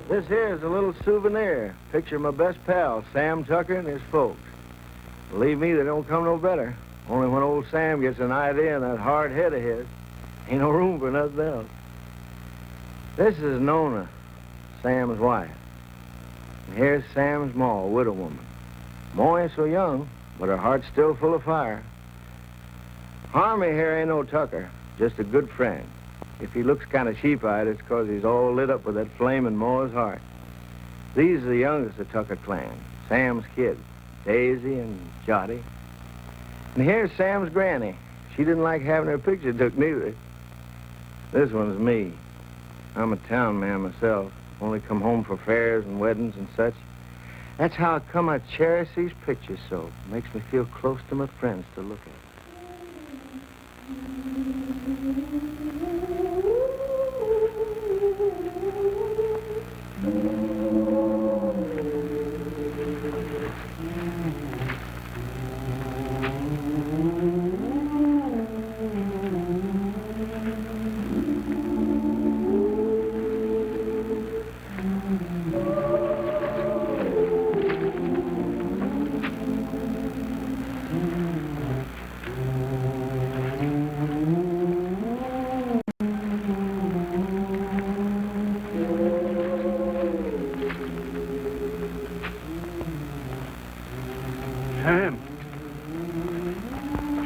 This here is a little souvenir. Picture of my best pal, Sam Tucker, and his folks. Believe me, they don't come no better. Only when old Sam gets an idea in that hard head of his, ain't no room for nothing else. This is Nona, Sam's wife. And here's Sam's ma, a widow woman. Ma ain't so young, but her heart's still full of fire. Harmie here ain't no Tucker, just a good friend. If he looks kind of sheep-eyed, it's 'cause he's all lit up with that flame in Ma's heart. These are the youngest of Tucker clan, Sam's kids, Daisy and Jotty. And here's Sam's granny. She didn't like having her picture took neither. This one's me. I'm a town man myself. Only come home for fairs and weddings and such. That's how come I cherish these pictures so. Makes me feel close to my friends to look at.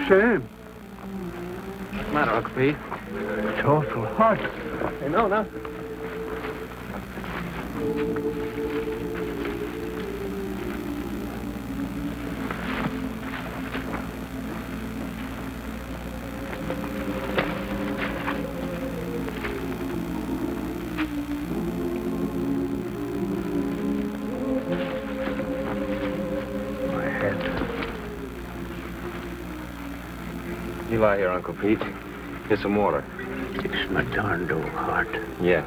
Sam. What's the matter, Uncle Pete? It's awful hot. Hey, Nona. You lie here, Uncle Pete. Get some water. It's my darned old heart. Yeah.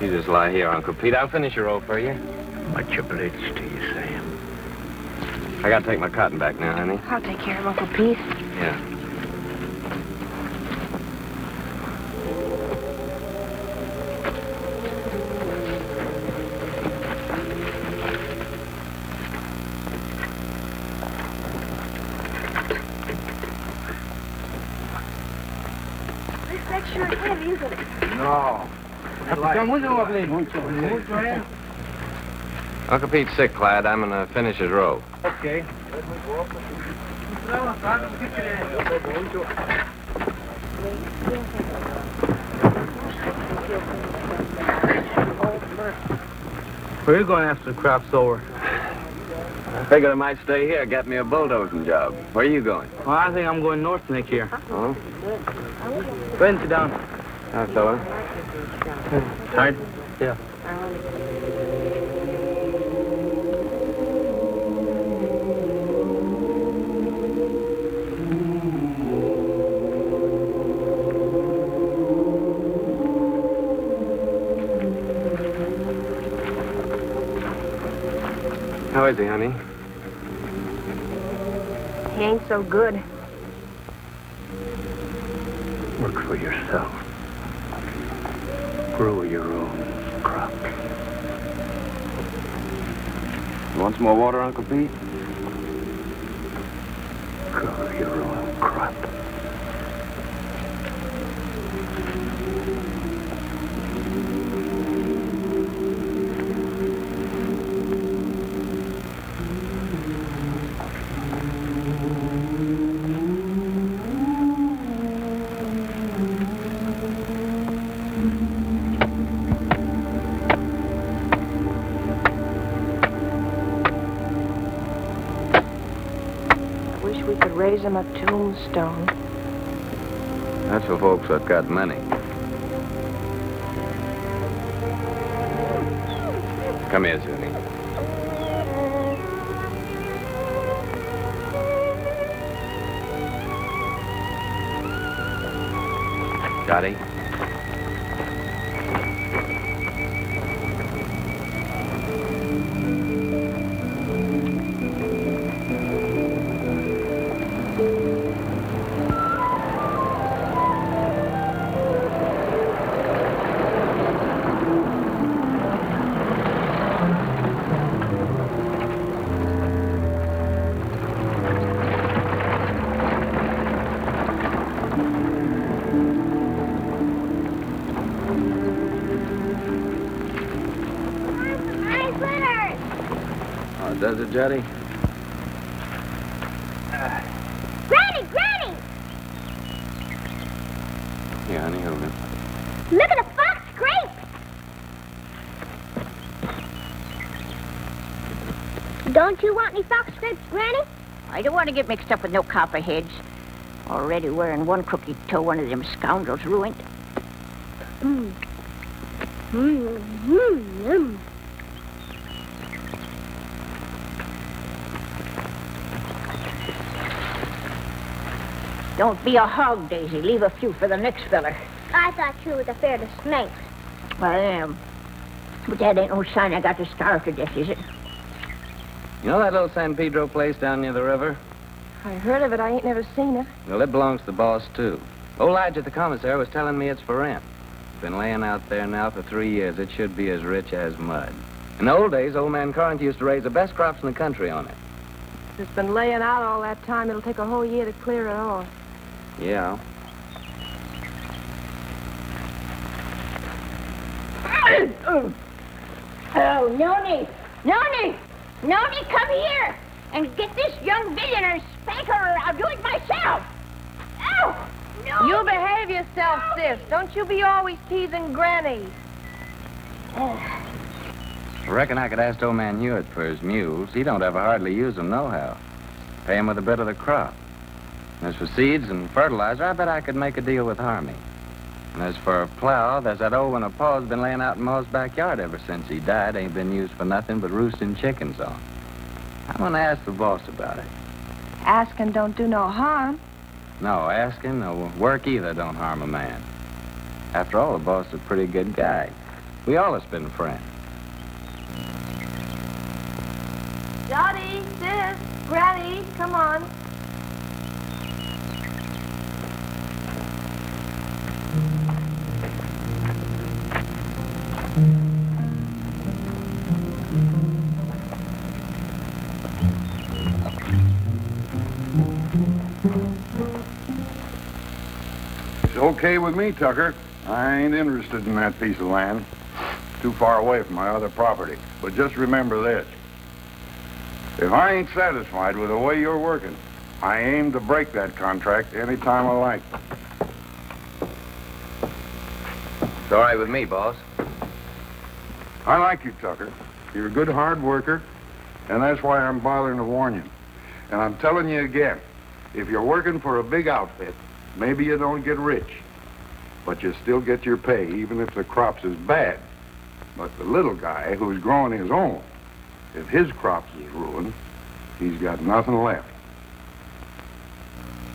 You just lie here, Uncle Pete. I'll finish your roll for you. Much obliged to you, Sam. I gotta take my cotton back now, honey. I'll take care of Uncle Pete. Yeah. No. Uncle Pete's sick, Clyde. I'm gonna finish his roll. Okay. Where are you going after the crop's over? I figured I might stay here, get me a bulldozing job. Where are you going? Well, I think I'm going north next year. Oh? Go ahead and sit down. Hi, fella. Tired? Yeah. How is he, honey? He ain't so good. Work for yourself. Grow your own crops. You want some more water, Uncle Pete? Grow your own crop. Raise him a tombstone. That's for folks that got money. Come here, Zuni. Dottie? Does it, Jetty? Granny! Granny! Yeah, honey, hold it. Look at the fox scrape! Don't you want any fox scrapes, Granny? I don't want to get mixed up with no copperheads. Already wearing one crooked toe one of them scoundrels ruined. Don't be a hog, Daisy. Leave a few for the next feller. I thought you was afraid of snakes. I am. But that ain't no sign I got to starve to death, is it? You know that little San Pedro place down near the river? I heard of it. I ain't never seen it. Well, it belongs to the boss, too. Old Lige at the commissary was telling me it's for rent. Been laying out there now for 3 years. It should be as rich as mud. In the old days, old man Corinth used to raise the best crops in the country on it. It's been laying out all that time. It'll take a whole year to clear it off. Yeah. Oh, Noni! Noni! Noni, come here and get this young billionaire and spank her or I'll do it myself. Oh, no! You behave yourself, sis. Don't you be always teasing Granny. I reckon I could ask old man Hewitt for his mules. He don't ever hardly use them nohow. Pay him with a bit of the crop. And as for seeds and fertilizer, I bet I could make a deal with Harmie. And as for a plow, there's that old one of Pa's been laying out in Ma's backyard ever since he died. Ain't been used for nothing but roosting chickens on. I'm gonna ask the boss about it. Asking don't do no harm. No, asking or work either don't harm a man. After all, the boss is a pretty good guy. We all have been friends. Dottie, sis, Granny, come on. It's okay with me, Tucker. I ain't interested in that piece of land. Too far away from my other property. But just remember this. If I ain't satisfied with the way you're working, I aim to break that contract any time I like. It's all right with me, boss. I like you, Tucker. You're a good hard worker, and that's why I'm bothering to warn you. And I'm telling you again, if you're working for a big outfit, maybe you don't get rich, but you still get your pay, even if the crops is bad. But the little guy who's growing his own, if his crops is ruined, he's got nothing left.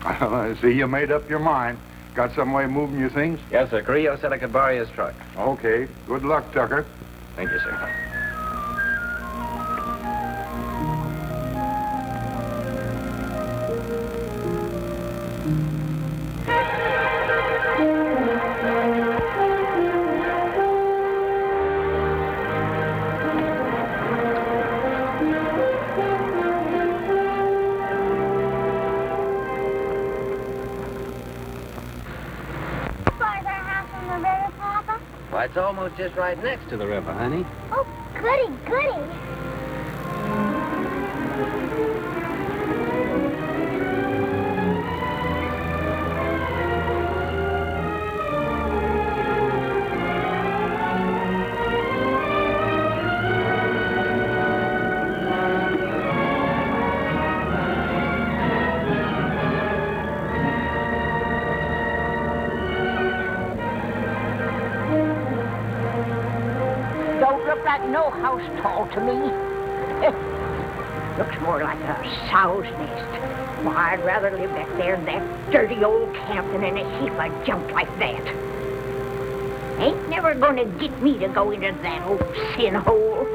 I see you made up your mind. Got some way of moving your things? Yes, sir. Carrillo said I could borrow his truck. Okay. Good luck, Tucker. Thank you, sir. Why, it's almost just right next to the river, honey. Oh, goody, goody. No house tall to me. Looks more like a sow's nest. Well, I'd rather live back there in that dirty old camp than in a heap of junk like that. Ain't never gonna get me to go into that old sin hole.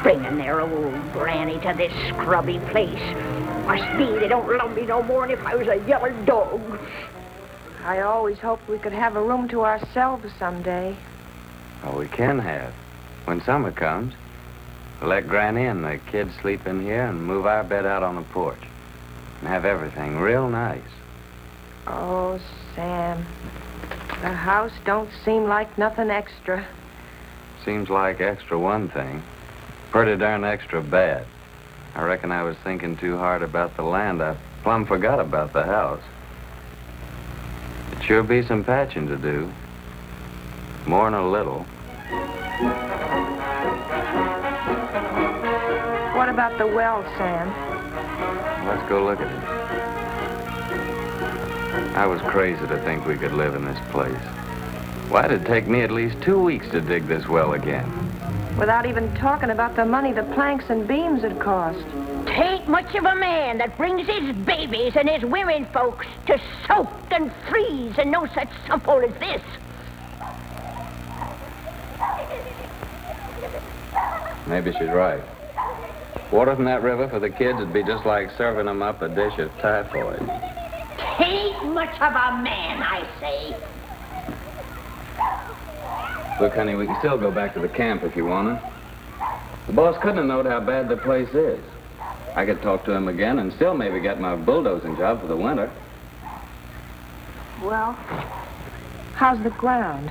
Bringing their old granny to this scrubby place. Must be they don't love me no more than if I was a yeller dog. I always hoped we could have a room to ourselves someday. Oh, we can have. When summer comes, we'll let Granny and the kids sleep in here and move our bed out on the porch. And have everything real nice. Oh, Sam. The house don't seem like nothing extra. Seems like extra one thing. Pretty darn extra bad. I reckon I was thinking too hard about the land. I plumb forgot about the house. It sure be some patching to do. More'n a little. What about the well, Sam? Let's go look at it. I was crazy to think we could live in this place. Why did it take me at least 2 weeks to dig this well again? Without even talking about the money the planks and beams had cost. Tain't much of a man that brings his babies and his women folks to soak and freeze and no such sump-hole as this. Maybe she's right. Water from that river for the kids would be just like serving them up a dish of typhoid. Tain't much of a man, I say. Look, honey, we can still go back to the camp if you want to. The boss couldn't have known how bad the place is. I could talk to him again and still maybe get my bulldozing job for the winter. Well, how's the ground?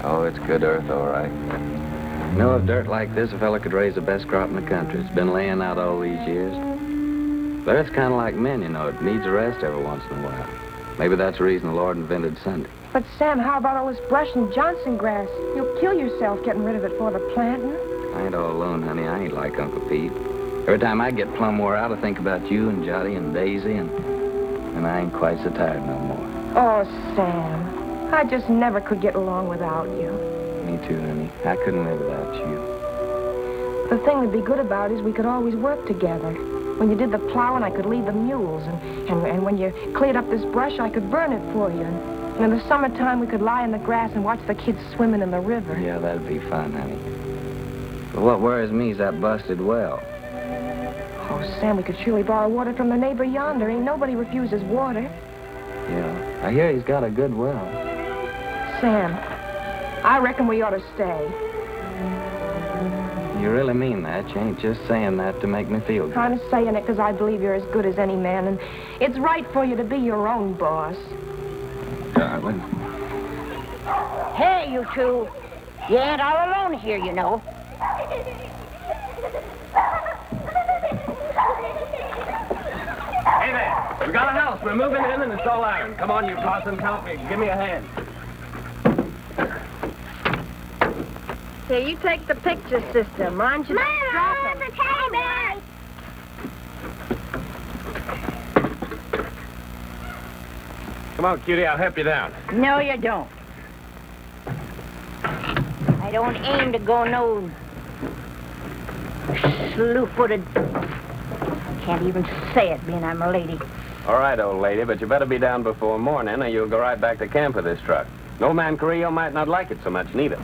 Oh, it's good earth, all right. You know, if dirt like this, a fella could raise the best crop in the country. It's been laying out all these years. But it's kind of like men, you know. It needs a rest every once in a while. Maybe that's the reason the Lord invented Sunday. But, Sam, how about all this brush and Johnson grass? You'll kill yourself getting rid of it for the planting. I ain't all alone, honey. I ain't like Uncle Pete. Every time I get plumb wore out, I think about you and Jotty and Daisy, and I ain't quite so tired no more. Oh, Sam, I just never could get along without you. Me too, honey. I couldn't live without you. The thing that'd be good about it is we could always work together. When you did the plowing, I could lead the mules, and when you cleared up this brush, I could burn it for you. And in the summertime, we could lie in the grass and watch the kids swimming in the river. Yeah, that'd be fun, honey. But what worries me is that busted well. Oh, Sam, we could surely borrow water from the neighbor yonder. Ain't nobody refuses water. Yeah, I hear he's got a good well. Sam, I reckon we ought to stay. You really mean that? You ain't just saying that to make me feel good. I'm saying it because I believe you're as good as any man, and it's right for you to be your own boss. Darling. Hey, you two. You ain't all alone here, you know. Hey there, we got a house. We're moving in and it's all iron. Come on, you Carson, help me. Give me a hand. Here, you take the picture, sister. Mind you don't drop it. The teddy bear! Come on, cutie, I'll help you down. No, you don't. I don't aim to go no slew-footed. Can't even say it, being I'm a lady. All right, old lady, but you better be down before morning or you'll go right back to camp with this truck. No man Carril might not like it so much, neither.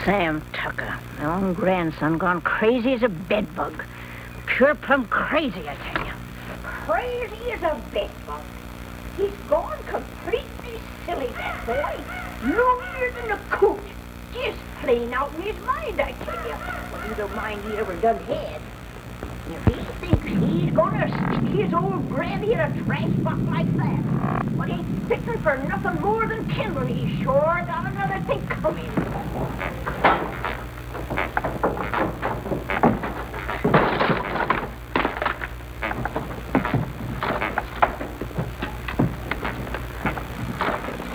Sam Tucker, my own grandson, gone crazy as a bedbug. Pure plumb crazy, I tell you. Crazy as a bedbug. He's gone completely silly, that boy. Lonelier than a coot. Just plain out in his mind, I tell you. Well, you don't mind he ever done had. If he thinks he's gonna stick his old granny in a trash box like that, but he's fixing for nothing more than kindling. He's sure got another thing coming.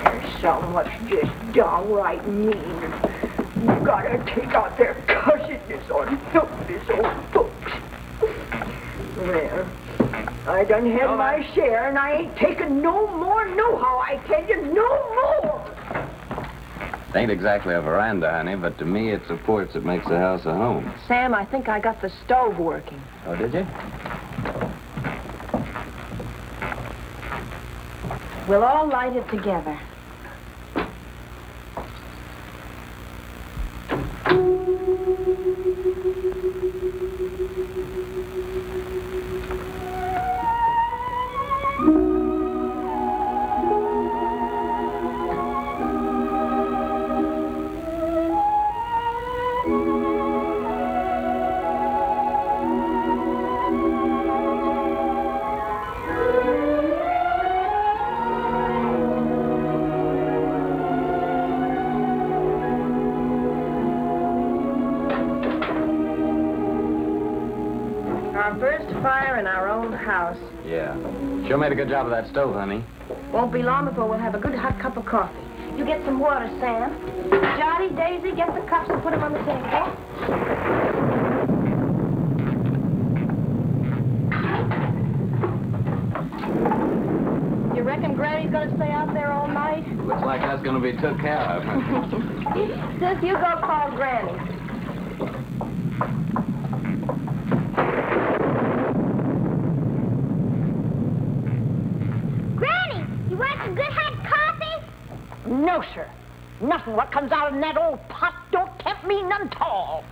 There's so much just downright mean. You gotta take out their cussedness on this old folks. Well, I done had my share, and I ain't taking no more nohow, I tell you, no more! It ain't exactly a veranda, honey, but to me it's a porch that makes the house a home. Sam, I think I got the stove working. Oh, did you? We'll all light it together. Yeah. Sure made a good job of that stove, honey. Won't be long before we'll have a good hot cup of coffee. You get some water, Sam. Johnny, Daisy, get the cups and put them on the table. You reckon Granny's gonna stay out there all night? Looks like that's gonna be took care of. Sis, you go call Granny. No, sir. Nothing what comes out in that old pot don't tempt me none tall.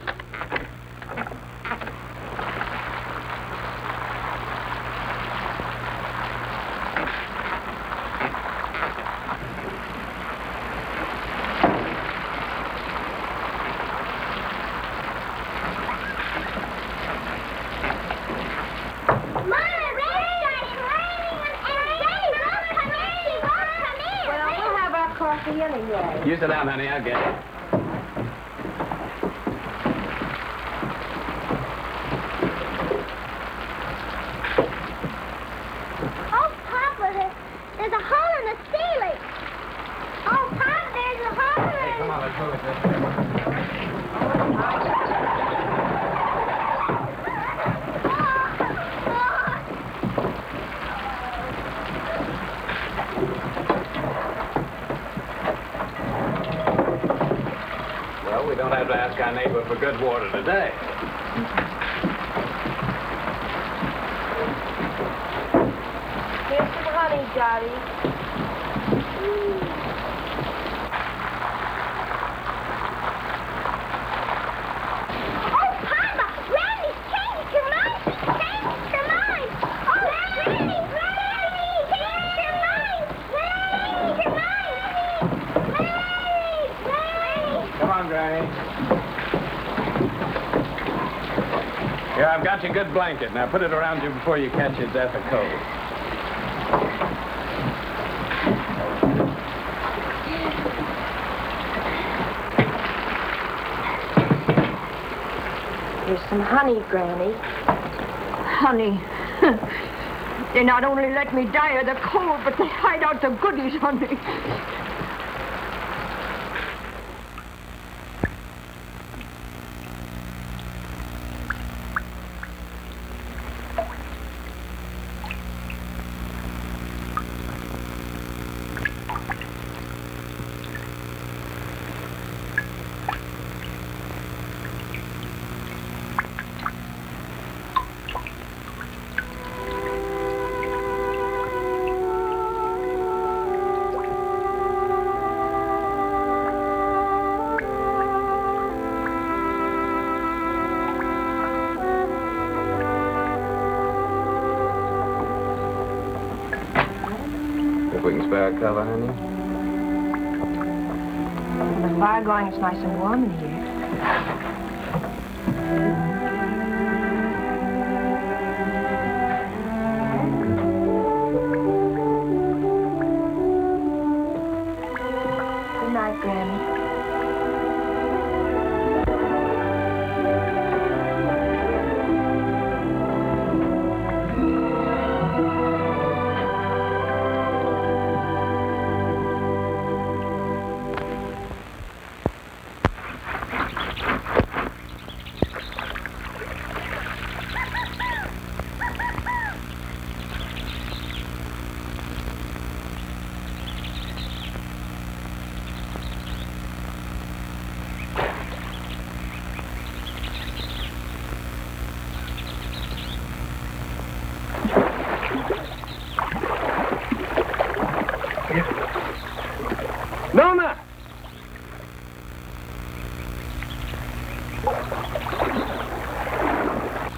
Anyway. You sit down, honey. I'll get it. Oh, Papa, there's a hole in the ceiling. Oh, Papa, there's a hole in the... Hey, come on, let's move it this way. We don't have to ask our neighbor for good water today. Here's some honey, Dottie. Oh, Papa, Granny's changed her mind. She's changed her mind. Oh, Granny, Granny, changed her mind. Granny, her mind. Granny. Come on, Granny. Here, I've got your good blanket. Now put it around you before you catch your death of cold. Here's some honey, Granny. Honey. They not only let me die of the cold, but they hide out the goodies, honey. We can spare a cover, honey? With the fire going, it's nice and warm in here.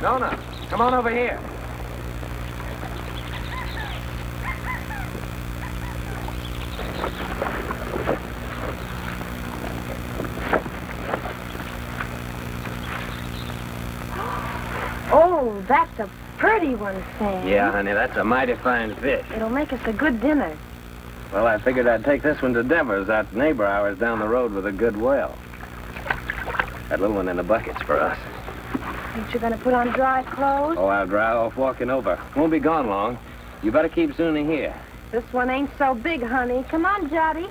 Nona, come on over here. Oh, that's a pretty one, Sam. Yeah, honey, that's a mighty fine fish. It'll make us a good dinner. Well, I figured I'd take this one to Devers, that neighbor ours down the road with a good well. That little one in the bucket's for us. Ain't you gonna put on dry clothes? Oh, I'll dry off walking over. Won't be gone long. You better keep Zuni here. This one ain't so big, honey. Come on, Jotty.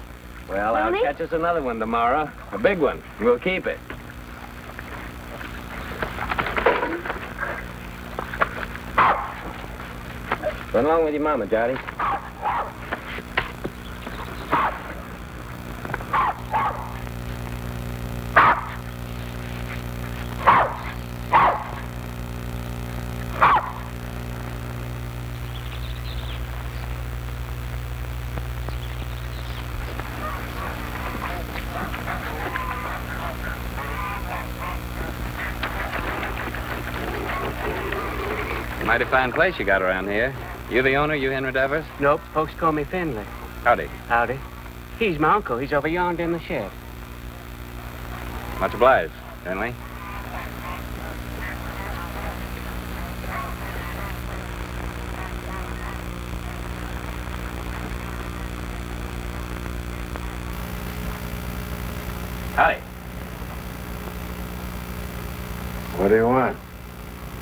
Well, Zuni? I'll catch us another one tomorrow. A big one. We'll keep it. Run along with your mama, Jotty. Mighty fine place you got around here. You the owner, you Henry Devers? Nope, folks call me Finley. Howdy. Howdy. He's my uncle. He's over yonder in the shed. Much obliged, Finley. Howdy. What do you want?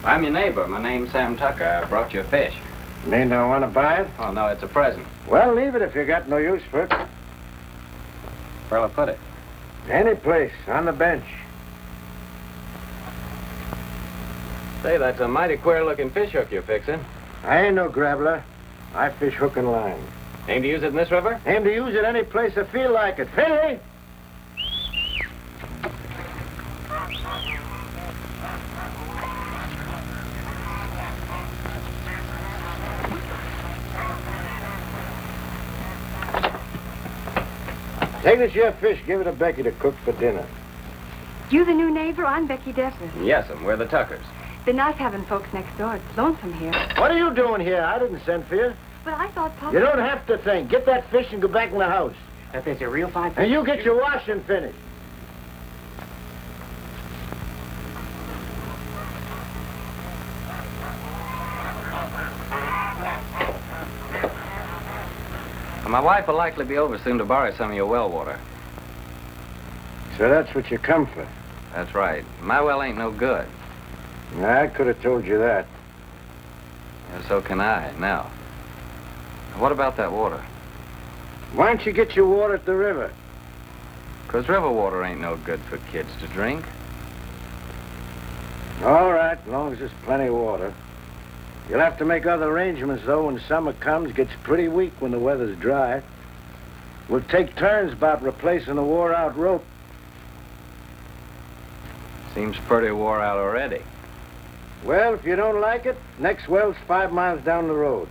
I'm your neighbor. My name's Sam Tucker. I brought you a fish. Mean don't want to buy it? Oh, no, it's a present. Well, leave it if you got no use for it. Where'll I put it? Any place, on the bench. Say, that's a mighty queer-looking fish hook you're fixing. I ain't no grabbler. I fish hook and line. Aim to use it in this river? Aim to use it any place I feel like it. Finley! Take this here fish, give it to Becky to cook for dinner. You the new neighbor? I'm Becky Devers. Yes'm, we're the Tuckers. Been nice having folks next door. It's lonesome here. What are you doing here? I didn't send for you. But I thought Papa... You don't have to think. Get that fish and go back in the house. If it's a real fine fish... And you get your washing finished. My wife will likely be over soon to borrow some of your well water. So that's what you come for. That's right. My well ain't no good. I could have told you that. Yeah, so can I, now. What about that water? Why don't you get your water at the river? 'Cause river water ain't no good for kids to drink. All right, as long as there's plenty of water. You'll have to make other arrangements, though, when summer comes. Gets pretty weak when the weather's dry. We'll take turns about replacing the wore-out rope. Seems pretty wore out already. Well, if you don't like it, next well's 5 miles down the road.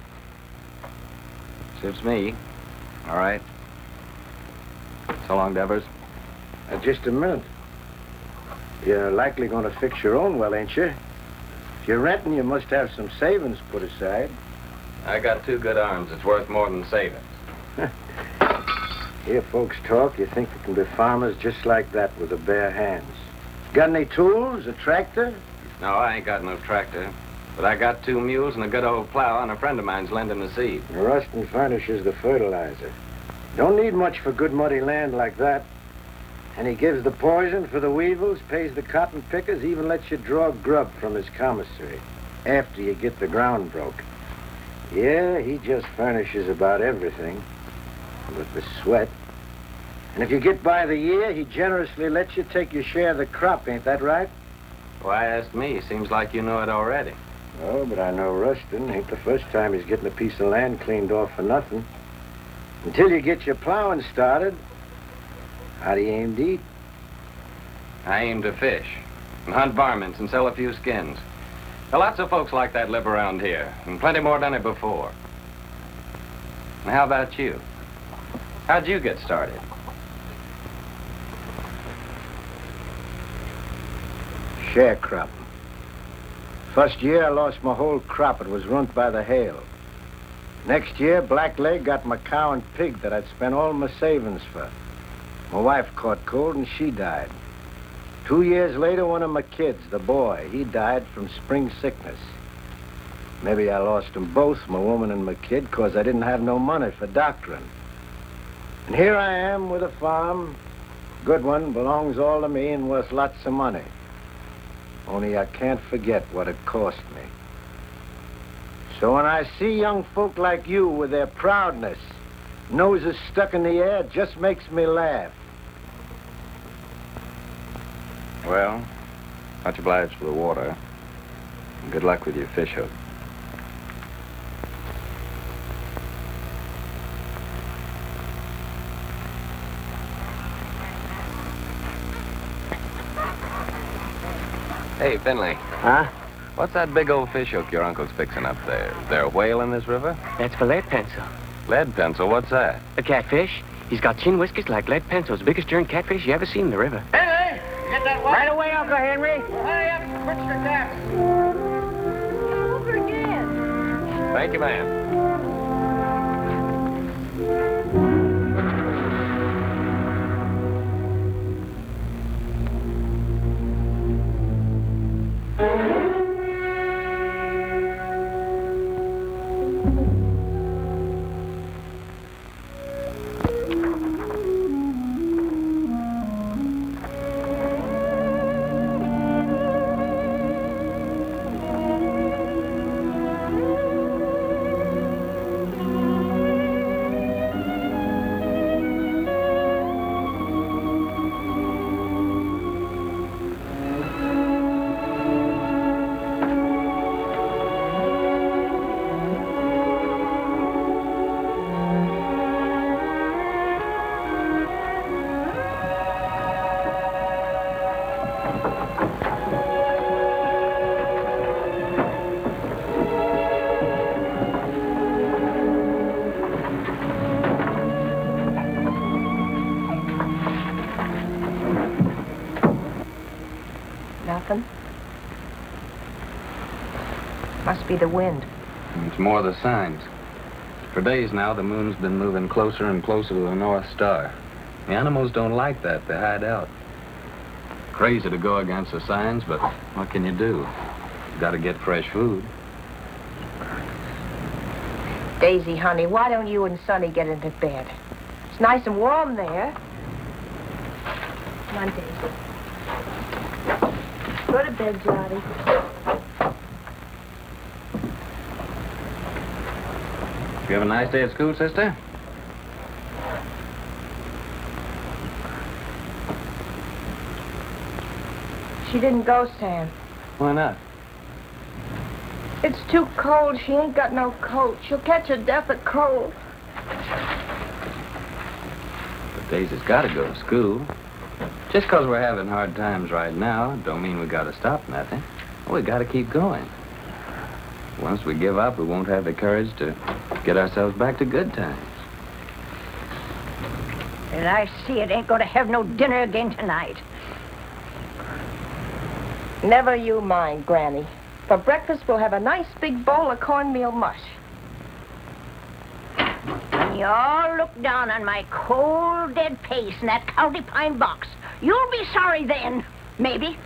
Suits me. All right. So long, Devers. Just a minute. You're likely going to fix your own well, ain't you? If you're renting, you must have some savings put aside. I got 2 good arms. It's worth more than savings. Hear folks talk, you think they can be farmers just like that with their bare hands. Got any tools, a tractor? No, I ain't got no tractor. But I got 2 mules and a good old plow, and a friend of mine's lending the seed. Ruston furnishes the fertilizer. Don't need much for good muddy land like that. And he gives the poison for the weevils, pays the cotton pickers, even lets you draw grub from his commissary after you get the ground broke. Yeah, he just furnishes about everything with the sweat. And if you get by the year, he generously lets you take your share of the crop, ain't that right? Why ask me? Seems like you know it already. Oh, but I know Ruston. Ain't the first time he's getting a piece of land cleaned off for nothing. Until you get your plowing started, how do you aim to eat? I aim to fish and hunt varmints and sell a few skins. Now, lots of folks like that live around here, and plenty more done it before. And how about you? How'd you get started? Sharecropping. First year, I lost my whole crop. It was ruined by the hail. Next year, Blackleg got my cow and pig that I'd spent all my savings for. My wife caught cold and she died. 2 years later, one of my kids, the boy, he died from spring sickness. Maybe I lost them both, my woman and my kid, 'cause I didn't have no money for doctoring. And here I am with a farm. Good one, belongs all to me and worth lots of money. Only I can't forget what it cost me. So when I see young folk like you with their proudness, noses stuck in the air, it just makes me laugh. Well, much obliged for the water. And good luck with your fish hook. Hey, Finley. Huh? What's that big old fish hook your uncle's fixing up there? Is there a whale in this river? That's for lead pencil. Lead pencil? What's that? A catfish. He's got chin whiskers like lead pencils. Biggest darn catfish you ever seen in the river. Henry, you get that water? Right away, Uncle Henry. Hurry up, switch your taps. Over again. Thank you, ma'am. Nothing? Must be the wind. It's more the signs. For days now, the moon's been moving closer and closer to the North Star. The animals don't like that. They hide out. Crazy to go against the signs, but what can you do? You gotta get fresh food. Daisy, honey, why don't you and Sonny get into bed? It's nice and warm there. Come on, Daisy. Go to bed, Johnny. You have a nice day at school, sister? She didn't go, Sam. Why not? It's too cold. She ain't got no coat. She'll catch a death of cold. But Daisy's gotta go to school. Just 'cause we're having hard times right now, don't mean we gotta stop nothing. We gotta keep going. Once we give up, we won't have the courage to get ourselves back to good times. And I see it ain't gonna have no dinner again tonight. Never you mind, Granny. For breakfast, we'll have a nice big bowl of cornmeal mush. When you all look down on my cold, dead face in that county pine box, you'll be sorry then, maybe.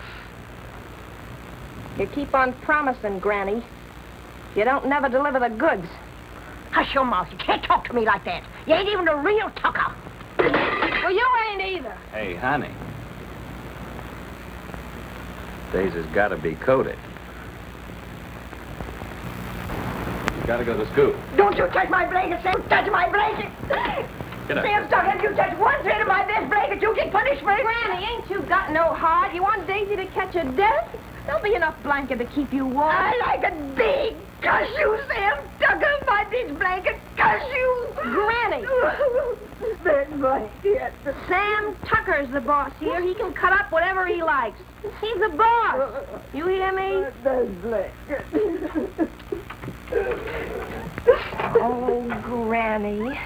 You keep on promising, Granny. You don't never deliver the goods. Hush your mouth. You can't talk to me like that. You ain't even a real tucker. Well, you ain't either. Hey, honey. Daisy's gotta be coated. She's gotta go to school. Don't you touch my blanket, Sam. Touch my blanket. Get up. Sam, Tucker, if you touch one thread of my best blanket, you get punishment. Granny, ain't you got no heart? You want Daisy to catch a death? There'll be enough blanket to keep you warm. I like it big. Cuss you, Sam Tucker, my big blanket. Cuss you. Granny. That blanket. Sam Tucker's the boss here. He can cut up whatever he likes. He's the boss. You hear me? That blanket. Oh, Granny.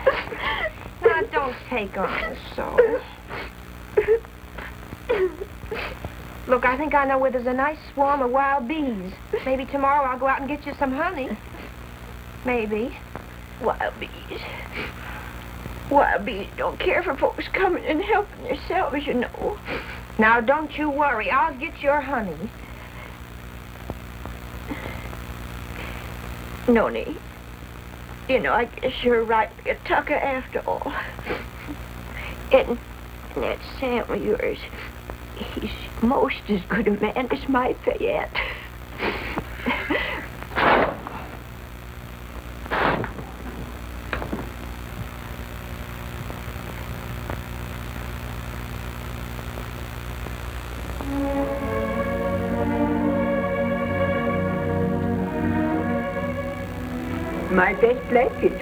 Now, don't take on so. Look, I think I know where there's a nice swarm of wild bees. Maybe tomorrow I'll go out and get you some honey. Maybe. Wild bees. Wild bees don't care for folks coming and helping themselves, you know. Now, don't you worry. I'll get your honey. Noni, you know, I guess you're right to get Tucker after all. And that Sam of yours, he's most as good a man as my Fayette. My best blanket.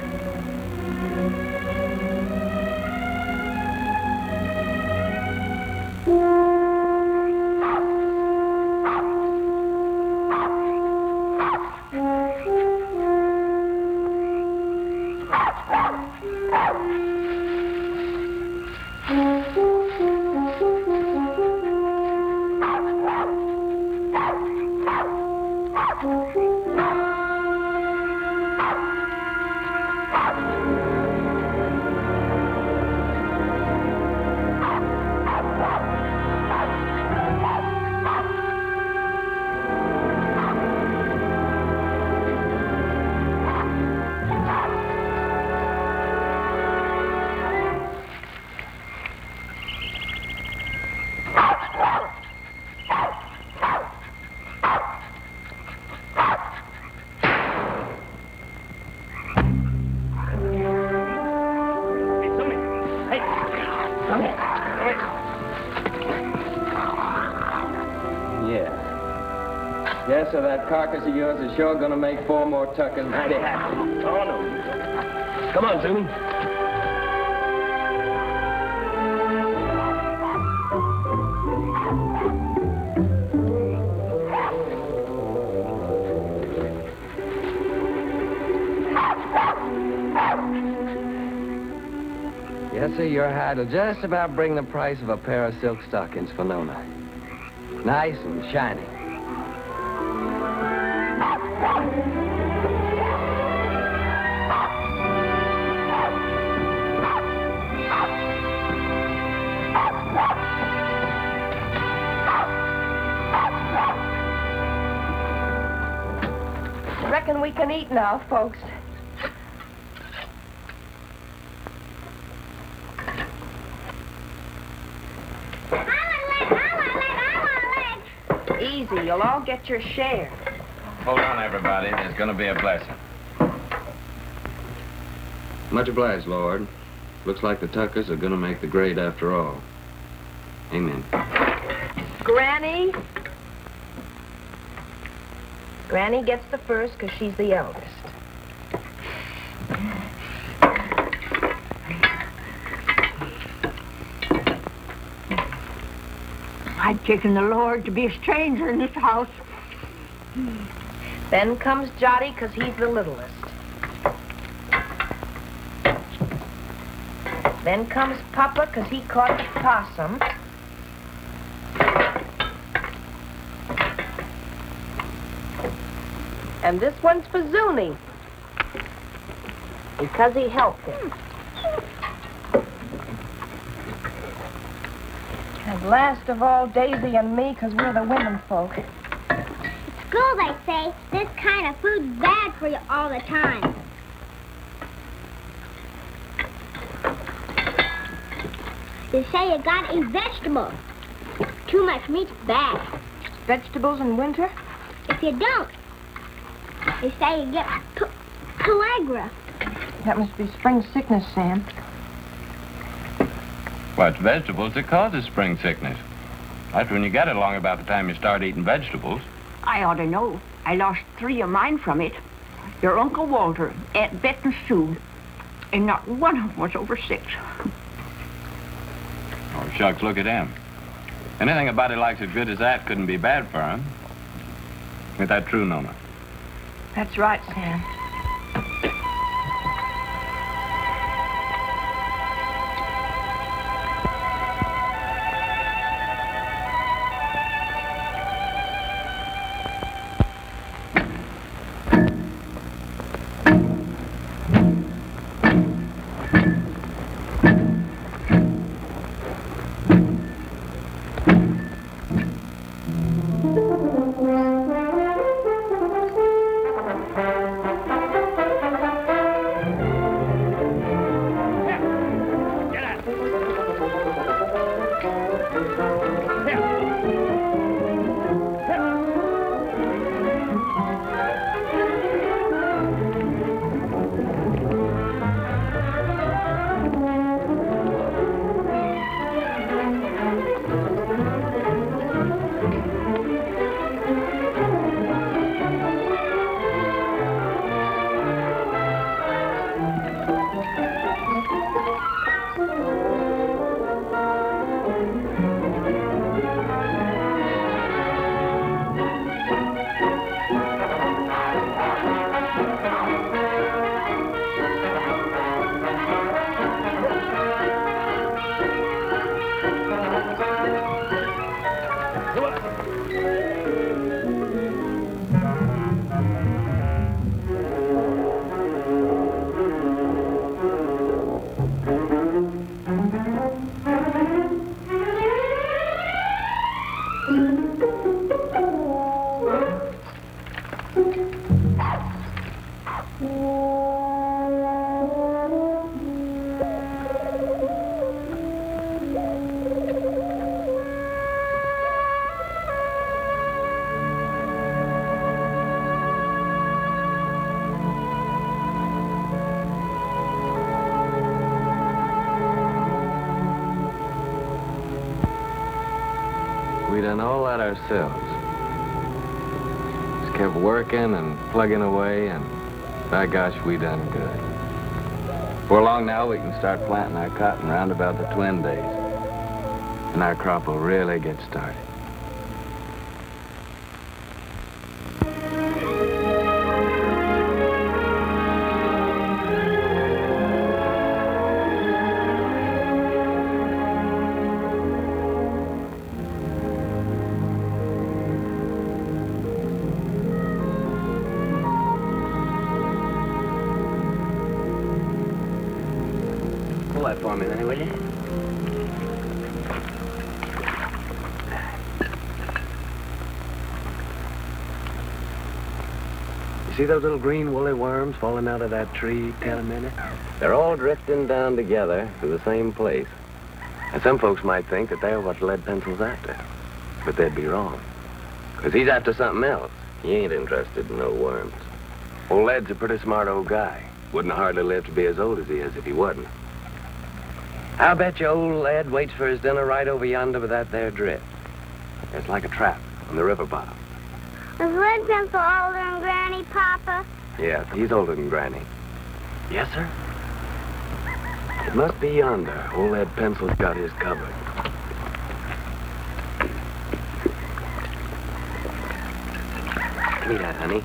Yes, so that carcass of yours is sure gonna make 4 more tuckers mighty happy. Oh, no. Come on, Zuni. Yes, sir, your hide'll just about bring the price of a pair of silk stockings for Nona. Nice and shiny. Reckon we can eat now, folks. Easy, you'll all get your share. Hold on, everybody. There's going to be a blessing. Much obliged, Lord. Looks like the Tuckers are going to make the grade after all. Amen. Granny? Granny gets the first because she's the eldest. I've taken the Lord to be a stranger in this house. Then comes Jotty because he's the littlest. Then comes Papa because he caught the possum. And this one's for Zuni because he helped him. And last of all, Daisy and me, because we're the women folk. At school, they say this kind of food's bad for you all the time. They say you gotta eat vegetables. Too much meat's bad. Vegetables in winter? If you don't, they say you get pellagra. That must be spring sickness, Sam. Well, it's vegetables that causes spring sickness. That's when you get it along about the time you start eating vegetables. I ought to know. I lost 3 of mine from it. Your Uncle Walter, Aunt Bet and Sue, and not one of them was over 6. Oh, shucks, look at him. Anything a body likes as good as that couldn't be bad for him. Ain't that true, Nona? That's right, Sam. We done all that ourselves. Just kept working and plugging away, and by gosh, we done good. Before long now, we can start planting our cotton round about the twin days. And our crop will really get started. For me, then, will you? You see those little green woolly worms falling out of that tree, Tell a minute? They're all drifting down together to the same place. And some folks might think that they're what lead pencil's after. But they'd be wrong. Because he's after something else. He ain't interested in no worms. Old Lead's a pretty smart old guy. Wouldn't hardly live to be as old as he is if he wasn't. I'll bet you old Ed waits for his dinner right over yonder with that there drift. It's like a trap on the river bottom. Is Lead Pencil older than Granny, Papa? Yes, he's older than Granny. Yes, sir? It must be yonder. Old Ed Pencil's got his covered. Give me that, honey.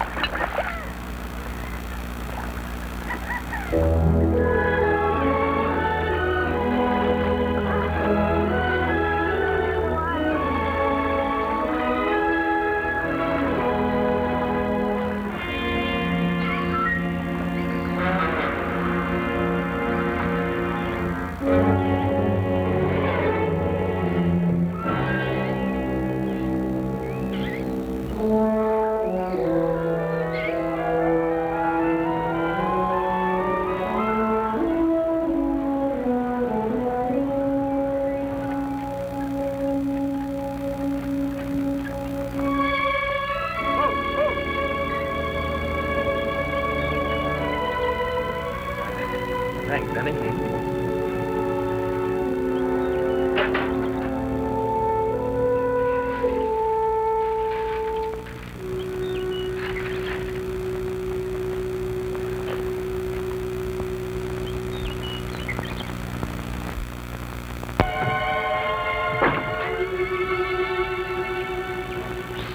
Thanks, honey.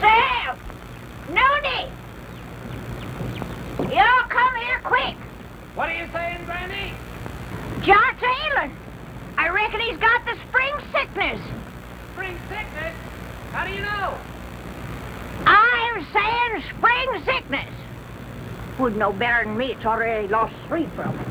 Sam! Nona! Y'all come here quick. What are you saying, Granny? John's ailing. I reckon he's got the spring sickness. Spring sickness? How do you know? I'm saying spring sickness. Would know better than me. It's already lost 3 from it.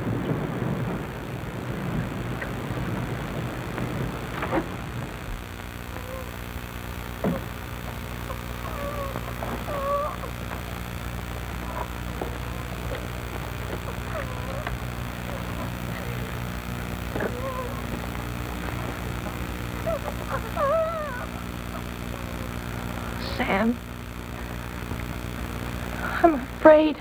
I'm afraid.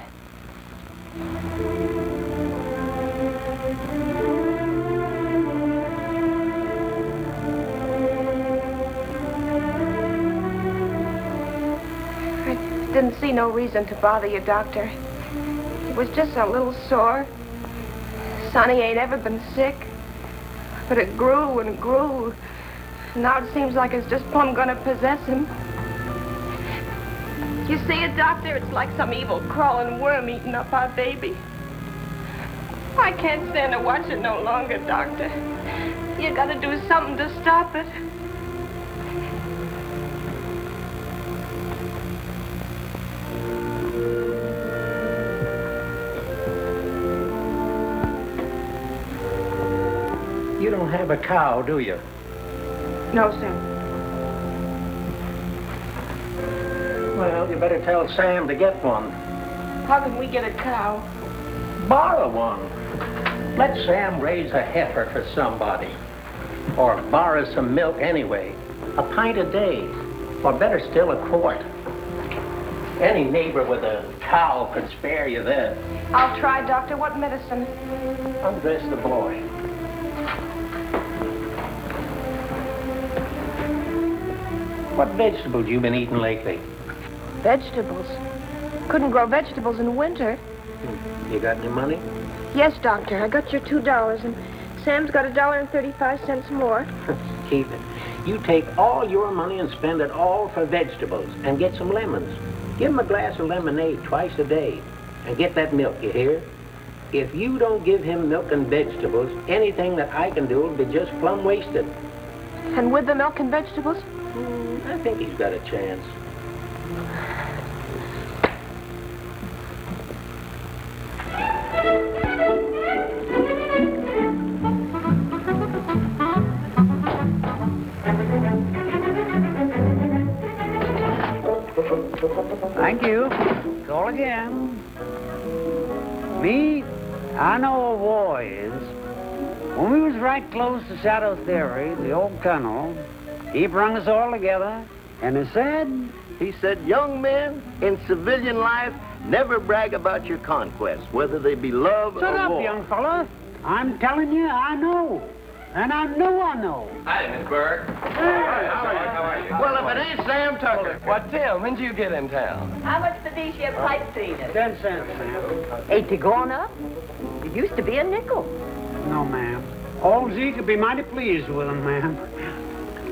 I didn't see no reason to bother you, Doctor. He was just a little sore. Sonny ain't ever been sick. But it grew and grew. Now it seems like it's just plumb gonna possess him. You see it, Doctor? It's like some evil crawling worm eating up our baby. I can't stand to watch it no longer, Doctor. You gotta do something to stop it. You don't have a cow, do you? No, sir. Well, you better tell Sam to get one. How can we get a cow? Borrow one. Let Sam raise a heifer for somebody. Or borrow some milk anyway. A pint a day. Or better still, a quart. Any neighbor with a cow could spare you that. I'll try, Doctor. What medicine? Undress the boy. What vegetables you been eating lately? Vegetables. Couldn't grow vegetables in winter. You got any money? Yes, Doctor. I got your $2, and Sam's got $1.35 more. Keep it. You take all your money and spend it all for vegetables, and get some lemons. Give him a glass of lemonade twice a day, and get that milk, you hear? If you don't give him milk and vegetables, anything that I can do will be just plumb wasted. And with the milk and vegetables? I think he's got a chance. Thank you. Call again. Me, I know a war is. When we was right close to Shadow Theory, the old colonel, he brung us all together, and He said, young men in civilian life, never brag about your conquests, whether they be love Shut or up, war. young fella. I'm telling you, I know. And I know. Hi, Miss Burke. How are you? Well, if it ain't Sam Tucker. What, Tim, when did you get in town? How much for these here pipe cleaners? 10 cents, ma'am. Ain't they gone up? It used to be a nickel. No, ma'am. Old Zeke would be mighty pleased with them, ma'am.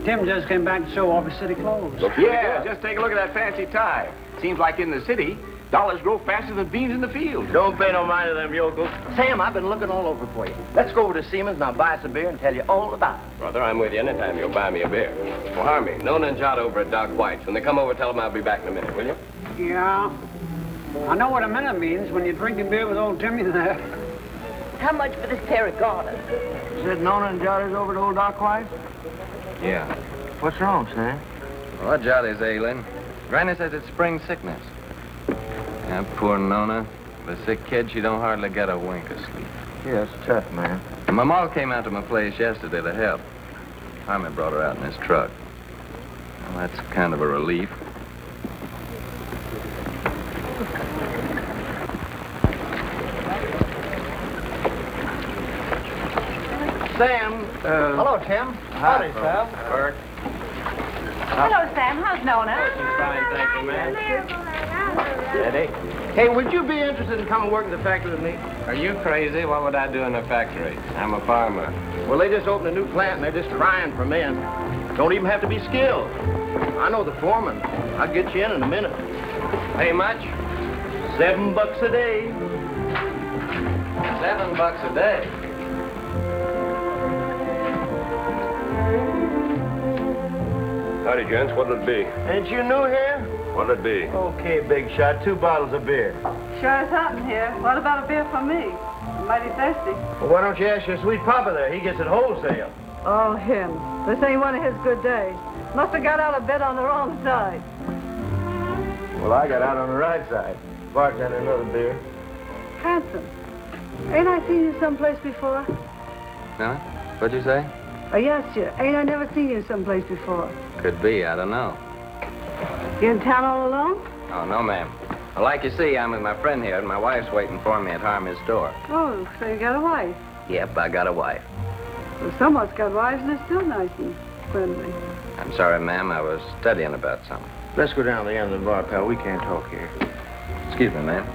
Tim just came back to show off his city clothes. Yeah, just take a look at that fancy tie. Seems like in the city, dollars grow faster than beans in the field. Don't pay no mind to them yokels. Sam, I've been looking all over for you. Let's go over to Seaman's and I'll buy us a beer and tell you all about it. Brother, I'm with you anytime you'll buy me a beer. Well, Harmie, Nona and Jot over at Doc White's. When they come over, tell them I'll be back in a minute, will you? Yeah. I know what a minute means when you're drinking beer with old Timmy there. How much for this pair of garters? Said Nona and Jottie's over to old Doc White? Yeah. What's wrong, Sam? Well, Jottie's ailing. Granny says it's spring sickness. Yeah, poor Nona. The sick kid, she don't hardly get a wink of sleep. Yeah, it's tough, man. And my ma came out to my place yesterday to help. Harmie brought her out in his truck. Well, that's kind of a relief. Sam, Hello, Tim. Howdy, Sam. Burke. Hello, Sam. How's Nona? Fine, thank you, ma'am. Eddie. Hey, would you be interested in coming work in the factory with me? Are you crazy? What would I do in a factory? I'm a farmer. Well, they just opened a new plant and they're just crying for men. Don't even have to be skilled. I know the foreman. I'll get you in a minute. Pay much? $7 a day. $7 a day. Howdy, gents. What'll it be? Ain't you new here? What'll it be? Okay, big shot. 2 bottles of beer. Sure is hot in here. What about a beer for me? I'm mighty thirsty. Well, why don't you ask your sweet papa there? He gets it wholesale. Oh, him. This ain't one of his good days. Must have got out of bed on the wrong side. Well, I got out on the right side. Bartender, another beer. Handsome. Ain't I seen you someplace before? No? What'd you say? Oh, yes, you. Ain't I never seen you someplace before? Could be, I don't know. You in town all alone? Oh, no, ma'am. Well, like you see, I'm with my friend here, and my wife's waiting for me at Harmie's store. Oh, so you got a wife. Yep, I got a wife. Well, someone's got wives and they're still nice and friendly. I'm sorry, ma'am. I was studying about something. Let's go down to the end of the bar, pal. We can't talk here. Excuse me, ma'am.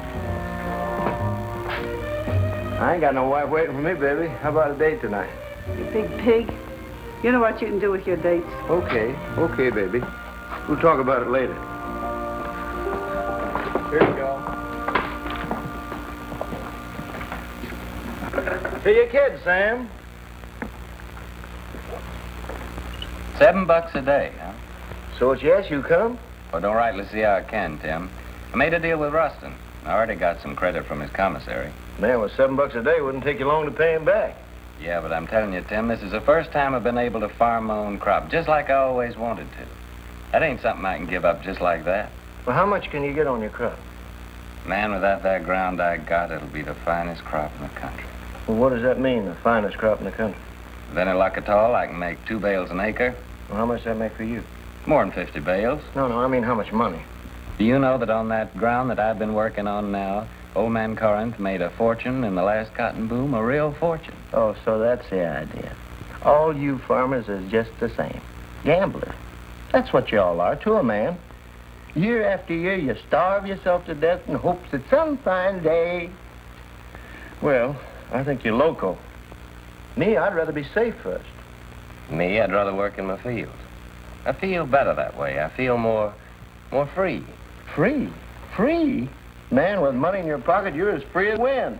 I ain't got no wife waiting for me, baby. How about a date tonight? You big pig. You know what you can do with your dates. Okay, baby. We'll talk about it later. Here you go. To your kids, Sam. $7 a day, huh? So it's yes, you come? Well, don't rightly see how I can, Tim. I made a deal with Ruston. I already got some credit from his commissary. Man, with $7 a day, wouldn't take you long to pay him back. Yeah, but I'm telling you, Tim, this is the first time I've been able to farm my own crop, just like I always wanted to. That ain't something I can give up just like that. Well, how much can you get on your crop? Man, without that ground I got, it'll be the finest crop in the country. Well, what does that mean, the finest crop in the country? With any luck at all, I can make 2 bales an acre. Well, how much does that make for you? More than 50 bales. No, I mean how much money? Do you know that on that ground that I've been working on now, old man Corinth made a fortune in the last cotton boom, a real fortune? Oh, so that's the idea. All you farmers is just the same. Gamblers. That's what you all are, to a man. Year after year, you starve yourself to death in hopes that some fine day... Well, I think you're loco. Me, I'd rather be safe first. Me, I'd rather work in my fields. I feel better that way. I feel more free. Free? Free? Man, with money in your pocket, you're as free as wind.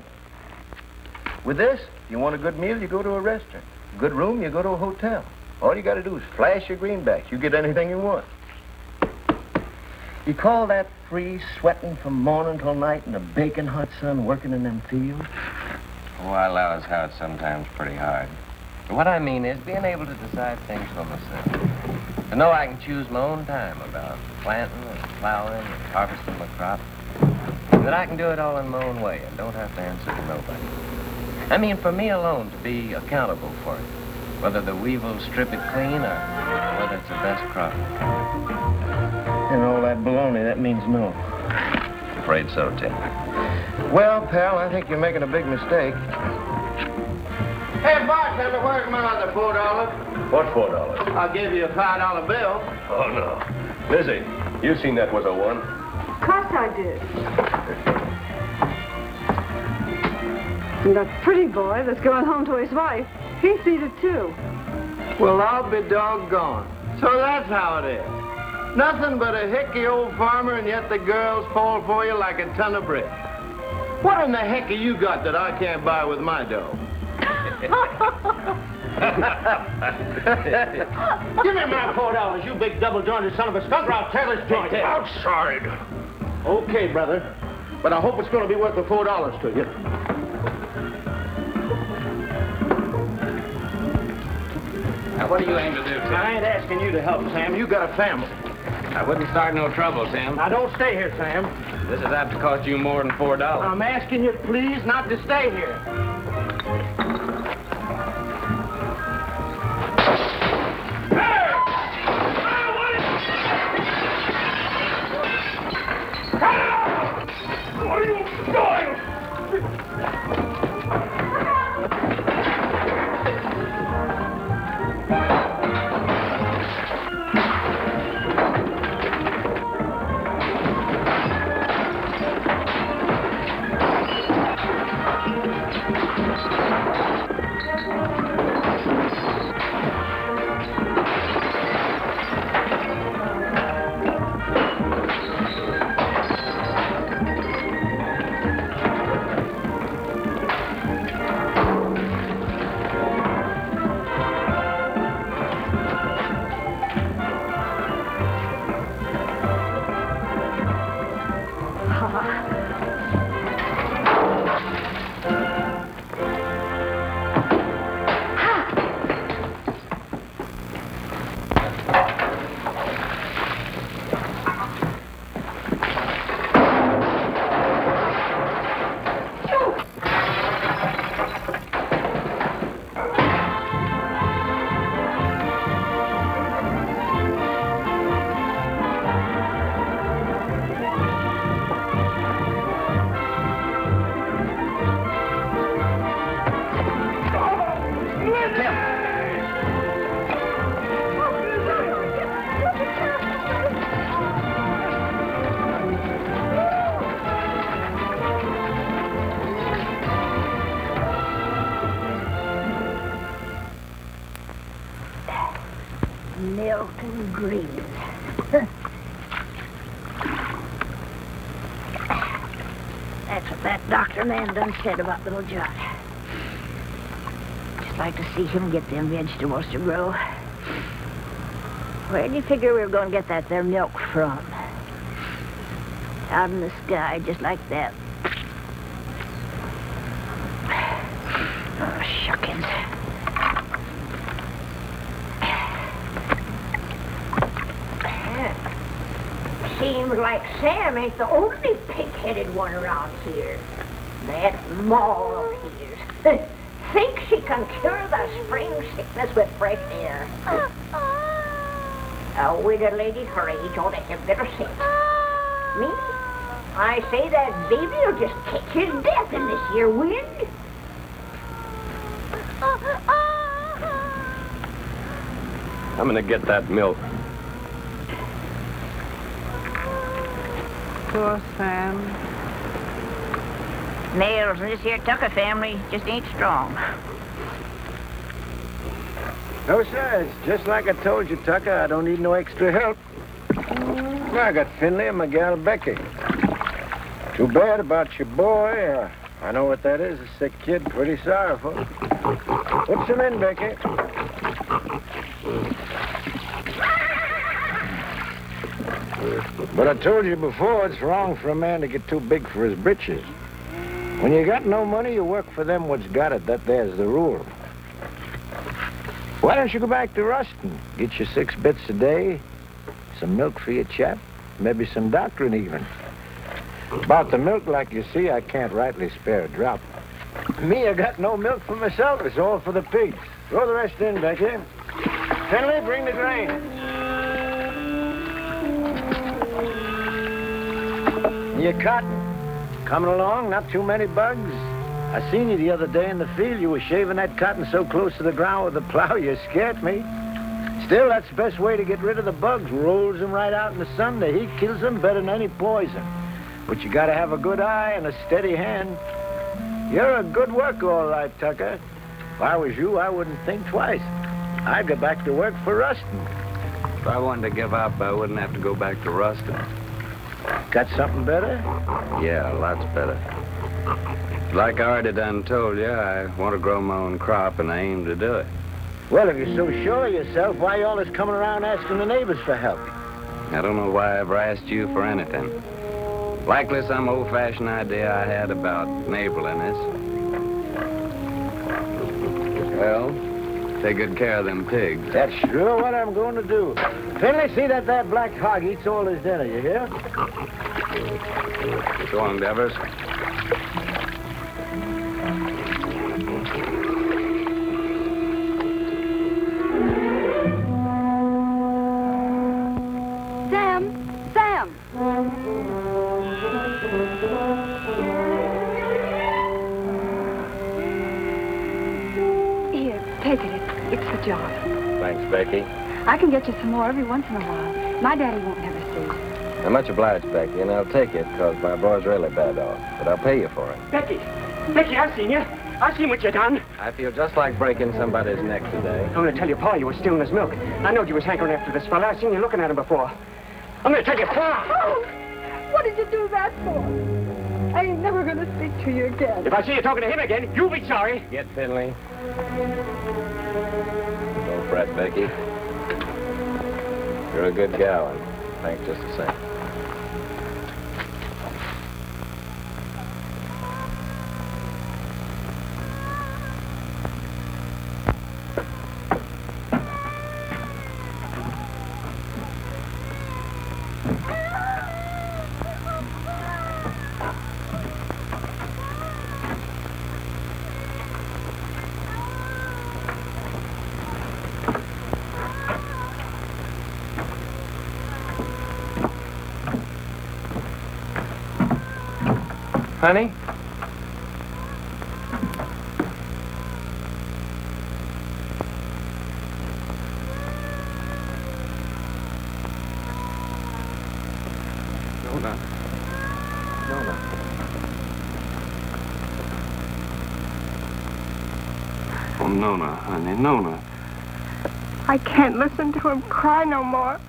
With this, you want a good meal, you go to a restaurant. A good room, you go to a hotel. All you got to do is flash your greenbacks. You get anything you want. You call that free, sweating from morning till night in the baking hot sun, working in them fields? Oh, I allow as how it's sometimes pretty hard. But what I mean is being able to decide things for myself. To know I can choose my own time about planting and plowing and harvesting my crop. And that I can do it all in my own way and don't have to answer to nobody. I mean, for me alone to be accountable for it. Whether the weevils strip it clean or whether it's the best crop. And all that baloney, that means no. Afraid so, Tim. Well, pal, I think you're making a big mistake. Hey, bartender, where's my other $4? What $4? I'll give you a $5 bill. Oh, no. Lizzie, you seen that was a 1? Of course I did. And that pretty boy that's going home to his wife, he sees it too. Well, I'll be doggone. So that's how it is. Nothing but a hickey old farmer, and yet the girls fall for you like a ton of bricks. What in the heck have you got that I can't buy with my dough? Give me my $4, you big double-jointed son of a skunk, or I'll tear this joint. Outside. Okay, brother. But I hope it's going to be worth the $4 to you. Now, what do you aim to do, Tim? I ain't asking you to help, Sam. You got a family. I wouldn't start no trouble, Tim. Now, don't stay here, Sam. This is apt to cost you more than $4. I'm asking you, please, not to stay here. What are you doing? what that doctor man done said about little John. Just like to see him get them vegetables to grow. Where do you figure we were going to get that there milk from? Out in the sky, just like that. Oh, shuckins. Seems like Sam ain't the only pig-headed one around here. That Maul of his thinks she can cure the spring sickness with fresh air. Oh, with a lady her age ought to have better sense. Me? I say that baby will just catch his death in this here wind. I'm gonna get that milk. Poor Sam. Nails in this here Tucker family just ain't strong. No, sir. It's just like I told you, Tucker. I don't need no extra help. I got Finley and my gal Becky. Too bad about your boy. I know what that is, a sick kid. Pretty sorrowful. Put some in, Becky. But I told you before, it's wrong for a man to get too big for his britches. When you got no money, you work for them what's got it. That there's the rule. Why don't you go back to Ruston? Get you 6 bits a day, some milk for your chap, maybe some doctrine even. About the milk, like you see, I can't rightly spare a drop. Me, I got no milk for myself. It's all for the pigs. Throw the rest in, Becky. Finley, bring the grain. Your cotton. Coming along, not too many bugs. I seen you the other day in the field. You were shaving that cotton so close to the ground with the plow, you scared me. Still, that's the best way to get rid of the bugs. Rolls them right out in the sun. The heat kills them better than any poison. But you gotta have a good eye and a steady hand. You're a good worker, all right, Tucker. If I was you, I wouldn't think twice. I'd go back to work for Ruston. If I wanted to give up, I wouldn't have to go back to Ruston. Got something better? Yeah, lots better. Like I already done told you, I want to grow my own crop, and I aim to do it. Well, if you're so sure of yourself, why you always coming around asking the neighbors for help? I don't know why I ever asked you for anything. Likely some old-fashioned idea I had about neighborliness. Well, take good care of them pigs. That's sure what I'm going to do. Finley, see that black hog eats all his dinner, you hear? So long, Devers. Sam! Here, take it. It's the job. Thanks, Becky. I can get you some more every once in a while. My daddy won't never see. I'm much obliged, Becky, and I'll take it because my boy's really bad off. But I'll pay you for it. Becky, I've seen you. I've seen what you done. I feel just like breaking somebody's neck today. I'm going to tell your pa you was stealing his milk. I knowed you was hankering after this fella. I've seen you looking at him before. I'm going to tell your pa. Oh, what did you do that for? I ain't never going to speak to you again. If I see you talking to him again, you'll be sorry. Get Finley. Don't fret, Becky. You're a good gal, and thanks just the same. Honey? Nona. Oh, Nona, honey, Nona. I can't listen to him cry no more.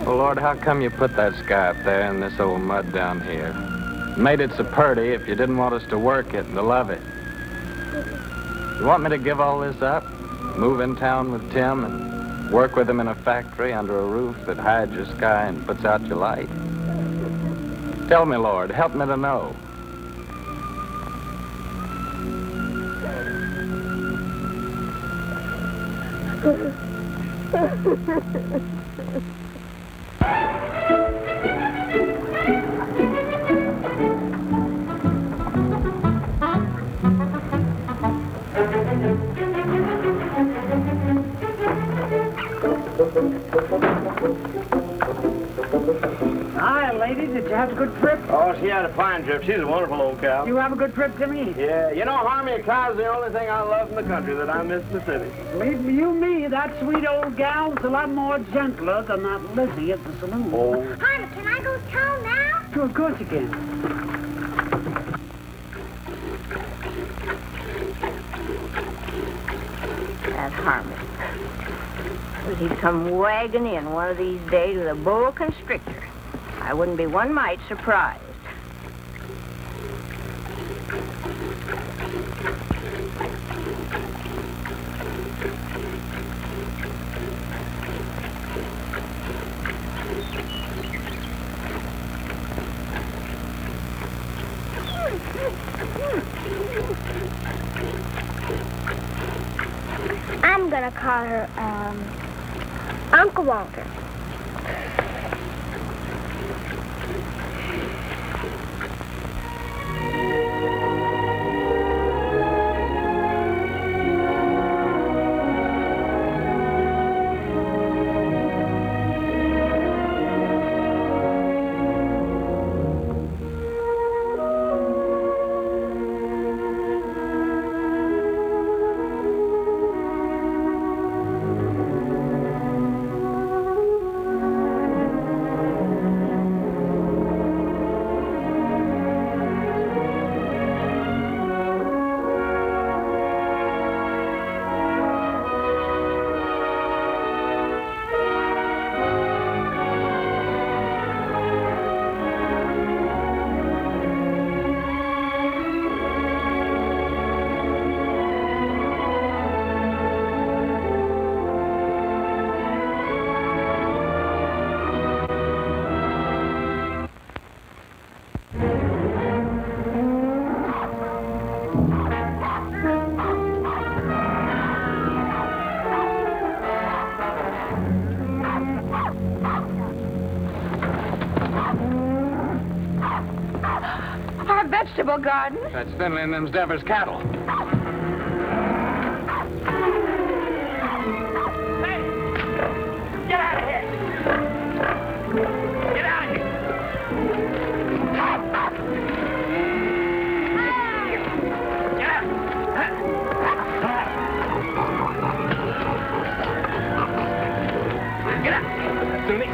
Well, Lord, how come you put that sky up there and this old mud down here? Made it so pretty if you didn't want us to work it and to love it. You want me to give all this up? Move in town with Tim and work with him in a factory under a roof that hides your sky and puts out your light? Tell me, Lord, help me to know. Hi, lady. Did you have a good trip? Oh, she had a fine trip. She's a wonderful old cow. You have a good trip, Timmy? Yeah, you know, Harmie, a cow's the only thing I love in the country that I miss in the city. Believe you me, that sweet old gal's a lot more gentler than that Lizzie at the saloon. Oh. Harmie, can I go to town now? Sure, of course you can. That Harmie. He'd come wagging in one of these days with a boa constrictor. I wouldn't be one mite surprised. I'm gonna call her, Uncle Walter. Vegetable garden? That's Finley and them's Devers cattle. Hey! Get out of here! Get out of here! Get out! Get out! Finley!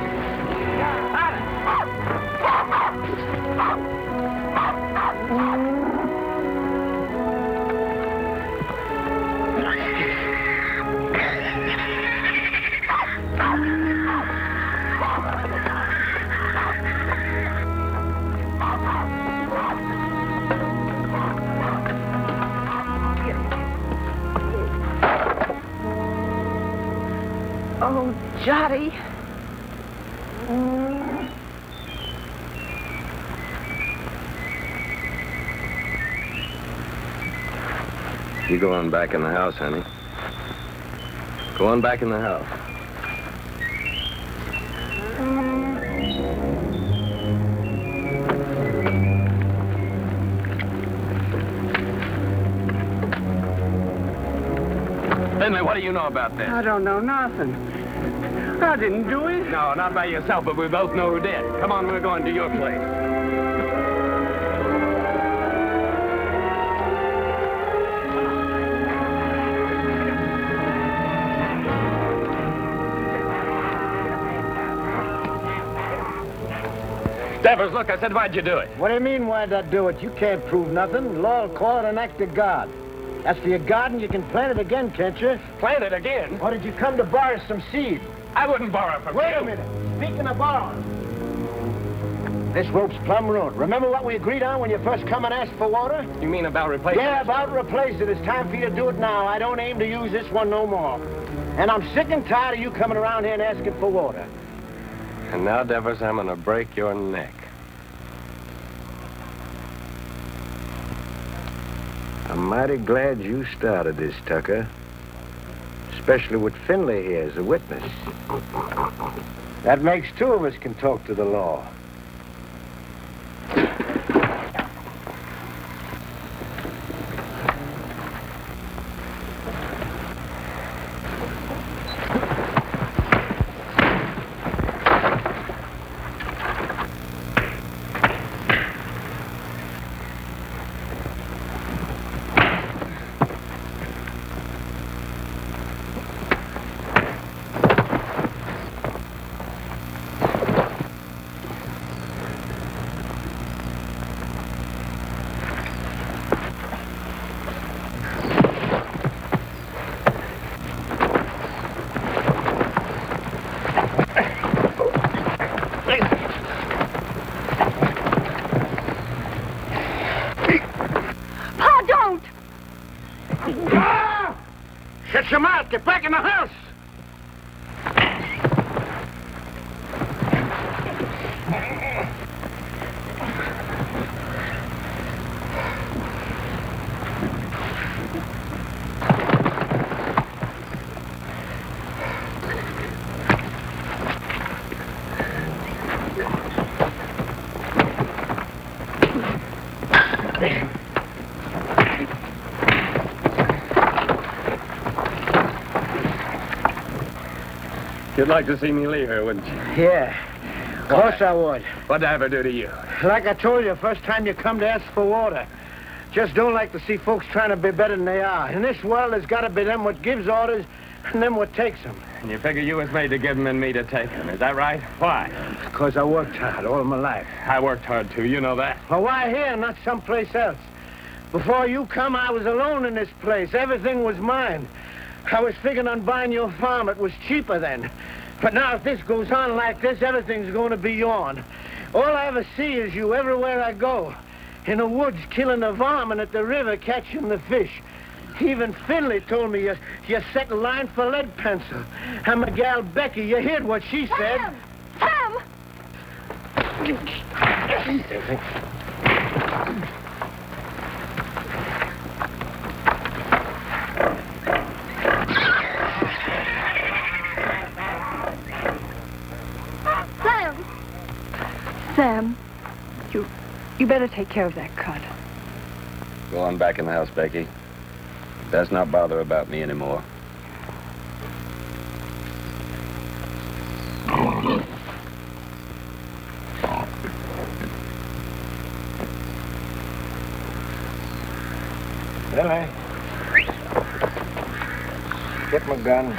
Oh, Jotty. You go on back in the house, honey. Go on back in the house. Finley, what do you know about this? I don't know nothing. I didn't do it. No, not by yourself, but we both know who did. Come on, we're going to your place. Devers, look, I said, why'd you do it? What do you mean, why'd I do it? You can't prove nothing. Law will call it an act of God. As for your garden, you can plant it again, can't you? Plant it again? Or did you come to borrow some seed? I wouldn't borrow from you. Wait a minute. Speaking of borrowing, this rope's plumb ruined. Remember what we agreed on when you first come and asked for water? You mean about replacing Yeah, about replace it. It's time for you to do it now. I don't aim to use this one no more. And I'm sick and tired of you coming around here and asking for water. And now, Devers, I'm gonna break your neck. I'm mighty glad you started this, Tucker. Especially with Finley here as a witness. That makes two of us can talk to the law. Shut your mouth. Get back in the house. You'd like to see me leave her, wouldn't you? Yeah. Of course I would. What'd I ever do to you? Like I told you, first time you come to ask for water. Just don't like to see folks trying to be better than they are. In this world, there's got to be them what gives orders and them what takes them. And you figure you was made to give them and me to take them. Is that right? Why? Because I worked hard all my life. I worked hard, too. You know that. Well, why here, not someplace else? Before you come, I was alone in this place. Everything was mine. I was figuring on buying your farm. It was cheaper then. But now if this goes on like this, everything's going to be yourn. All I ever see is you everywhere I go. In the woods, killing the varmint, at the river, catching the fish. Even Finley told me you set in line for lead pencil. And my gal Becky, you heard what she said. Sam! Sam, you better take care of that cut. Go on back in the house, Becky. Does not bother about me anymore. Billy. Get my gun.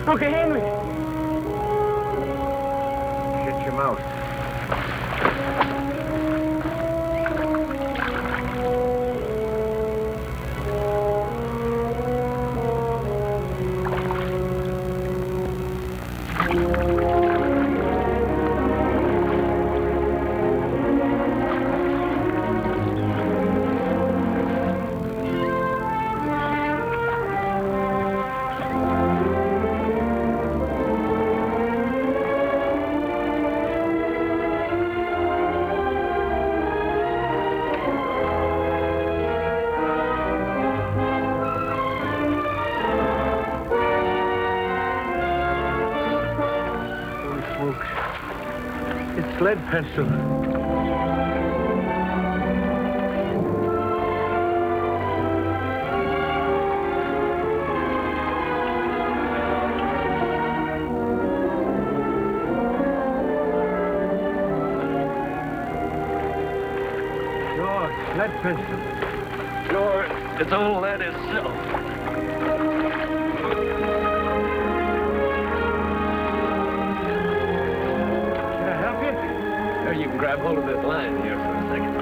Uncle Henry! Shut your mouth. lead pencil. Sure, lead pencil. Sure, it's old lead itself. You can grab hold of this line here for a second.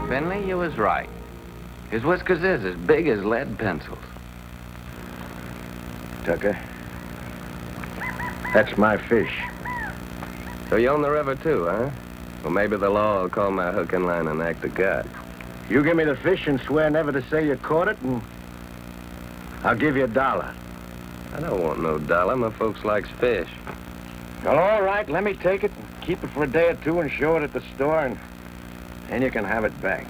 Finley, you was right. His whiskers is as big as lead pencils. Tucker, that's my fish. So you own the river too, huh? Well, maybe the law will call my hook and line an act of God. You give me the fish and swear never to say you caught it, and I'll give you $1. I don't want no dollar. My folks likes fish. Well, all right, let me take it and keep it for a day or two and show it at the store, and then you can have it back.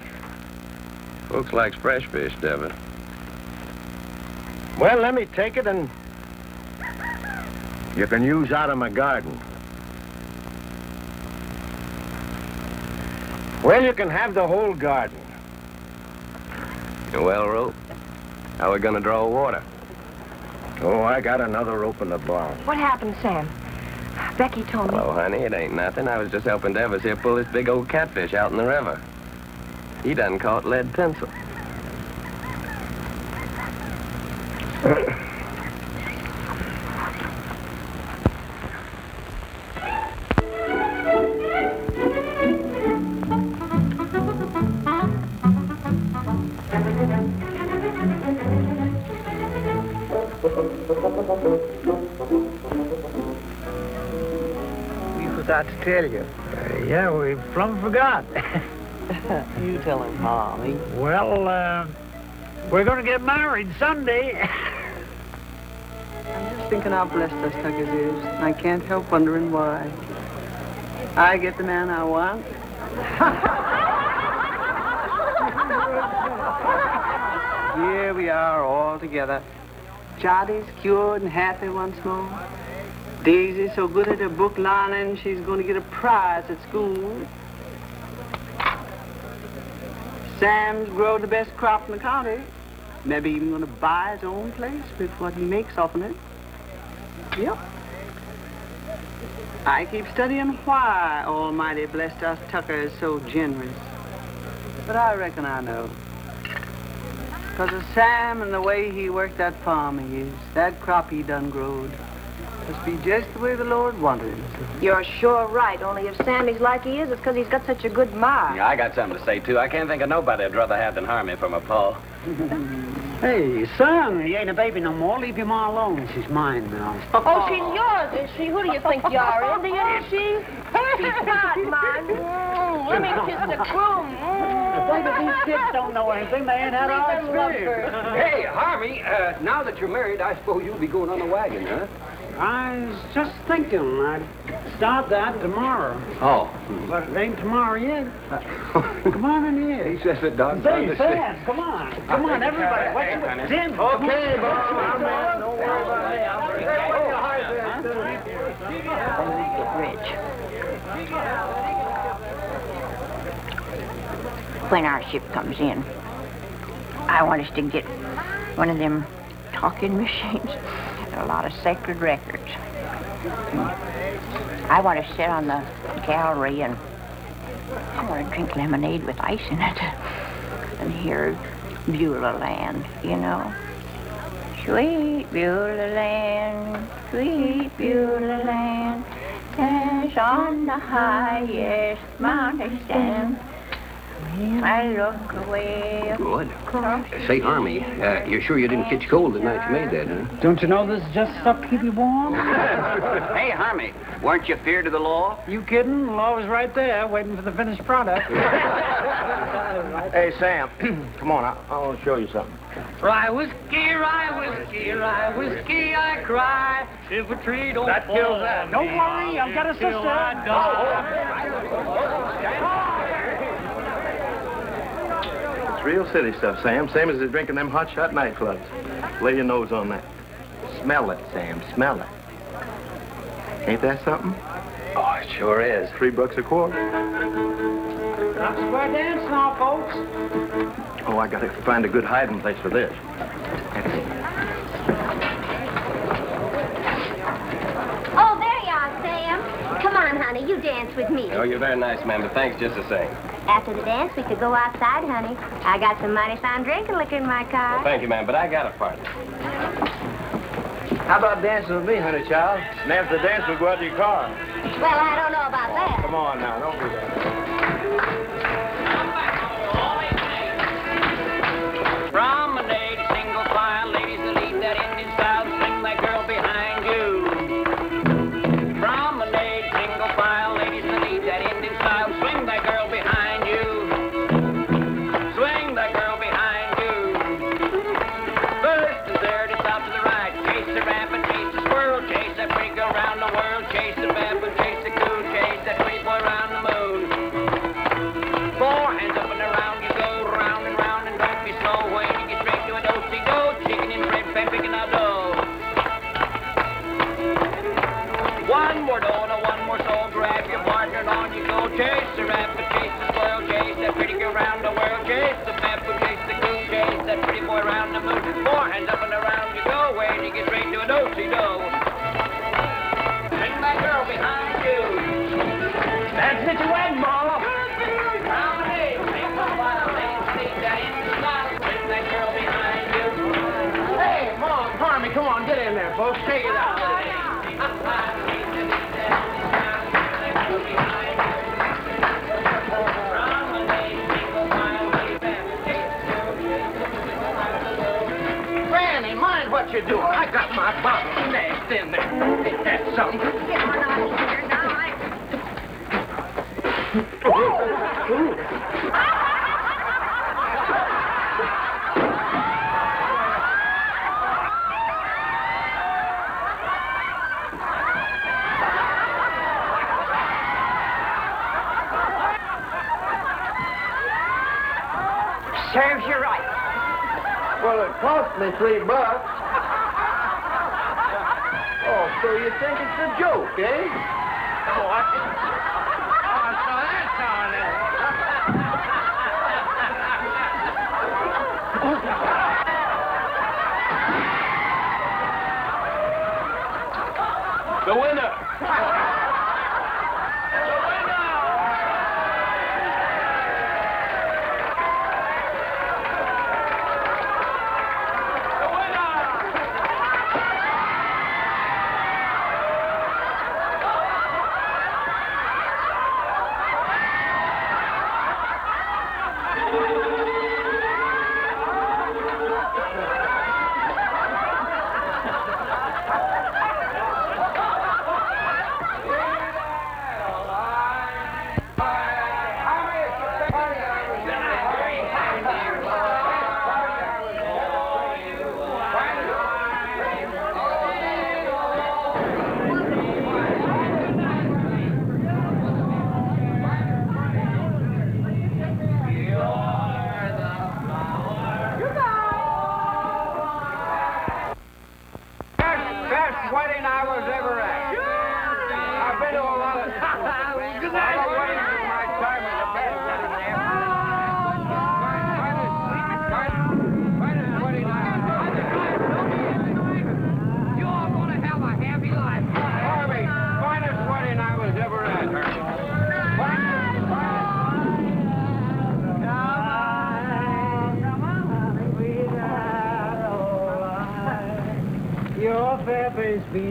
Folks likes fresh fish, Devin. Well, let me take it, and you can use out of my garden. Well, you can have the whole garden. You well, Rope? How are we gonna draw water? Oh, I got another rope in the barn. What happened, Sam? Becky told me. Oh, honey, it ain't nothing. I was just helping Devers here pull this big old catfish out in the river. He done caught lead pencil. Forgot to tell you. Yeah, we plumb forgot. You tell him, Harmie. Well, we're going to get married Sunday. I'm just thinking how blessed us Tuckers is. I can't help wondering why. I get the man I want. Here we are all together. Jottie's cured and happy once more. Daisy's so good at her book learning, she's going to get a prize at school. Sam's grown the best crop in the county. Maybe even going to buy his own place with what he makes off of it. Yep. I keep studying why Almighty blessed us Tuckers so generous. But I reckon I know. Because of Sam and the way he worked that farm he is, that crop he done growed. Must be just the way the Lord wanted him. You're sure right, only if Sammy's like he is, it's because he's got such a good mind. Yeah, I got something to say, too. I can't think of nobody I'd rather have than Harmie for my pa. Hey, son, he ain't a baby no more. Leave your ma alone. She's mine now. Oh, she's yours, is she? Who do you think you are, Indian, is she? She's not mine. Let me kiss the groom. Baby, these kids don't know anything. They ain't had our experience. Hey, Harmie, now that you're married, I suppose you'll be going on the wagon, huh? I was just thinking I'd start that tomorrow. Oh. But it ain't tomorrow yet. Come on in here. He says it, Doc. Say, Sam, come on. Come on, everybody. What's your Jim? Okay, Bob. Don't worry about me. I'll Rich. When our ship comes in, I want us to get one of them talking machines. A lot of sacred records. I want to sit on the gallery and I want to drink lemonade with ice in it and hear Beulah land, you know. Sweet Beulah land, sweet Beulah land, as on the highest mountain stand. I look away. Good. Say, Harmie, you're sure you didn't catch cold the night you made that, huh? Don't you know this is just stuff to keep you warm? Hey, Harmie, weren't you feared of the law? You kidding? The law was right there, waiting for the finished product. Hey, Sam, come on. I want to show you something. Rye whiskey, rye whiskey, rye whiskey, I cry. If a tree don't That kills that. Don't worry, I've got a sister. real city stuff, Sam. Same as they drink in them hotshot nightclubs. Lay your nose on that. Smell it, Sam. Smell it. Ain't that something? Oh, it sure is. $3 a quart. Not square dance now, folks. Oh, I gotta find a good hiding place for this. Oh, there you are, Sam. Come on, honey, you dance with me. Oh, you're very nice, ma'am, but thanks just the same. After the dance, we could go outside, honey. I got some mighty fine drinking liquor in my car. Well, thank you, ma'am, but I got a partner. How about dancing with me, honey child? And after the dance, we'll go out to your car. Well, I don't know about that. Come on now, don't do that. Promenade, single file, ladies that lead that Indian style, swing that girl behind you. Promenade, single file, ladies that lead that Indian style, swing that girl behind you. Swing that girl behind you. First and third, it's out to the right. Chase the rabbit, chase the squirrel, chase that pretty girl around the world, chase the rabbit, chase the coon, chase that pretty boy around the moon. 4 hands up and around you go, round and round, and don't be slow when you get straight to a do-si-do, chicken and bread, pan picking out dough. One more dough and one more soul, grab your partner and on you go, chase the rabbit, chase the squirrel, chase that pretty girl around the world, chase the rabbit, chase the coon, chase that pretty boy around the moon. 4 hands up and around you go, when you get straight to a do-si-do. Bring that girl behind you. That's it, you went, Mama. Hey, Mom, Harmie, come on, get in there, folks. Take it out. Granny, mind what you're doing. I got my bottle smashed in there. Ain't that something? Get on out of here now. Serves you right. Well, it cost me $3. Oh, so you think it's a joke, eh? Oh, so that's how it is. The winner! Best wedding I was ever at. I've been to a lot of... Good night. I'm wasting my time at the best wedding there. Finest wedding I was... You're going to have a happy life. Harvey, finest wedding I was ever at, Harvey. Your feathers be.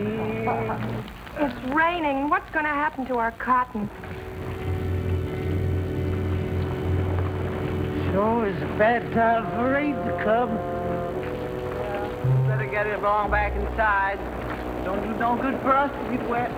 It's raining. What's going to happen to our cotton? Sure is a bad time for rain to come. Better get it along back inside. Don't do no good for us to get wet.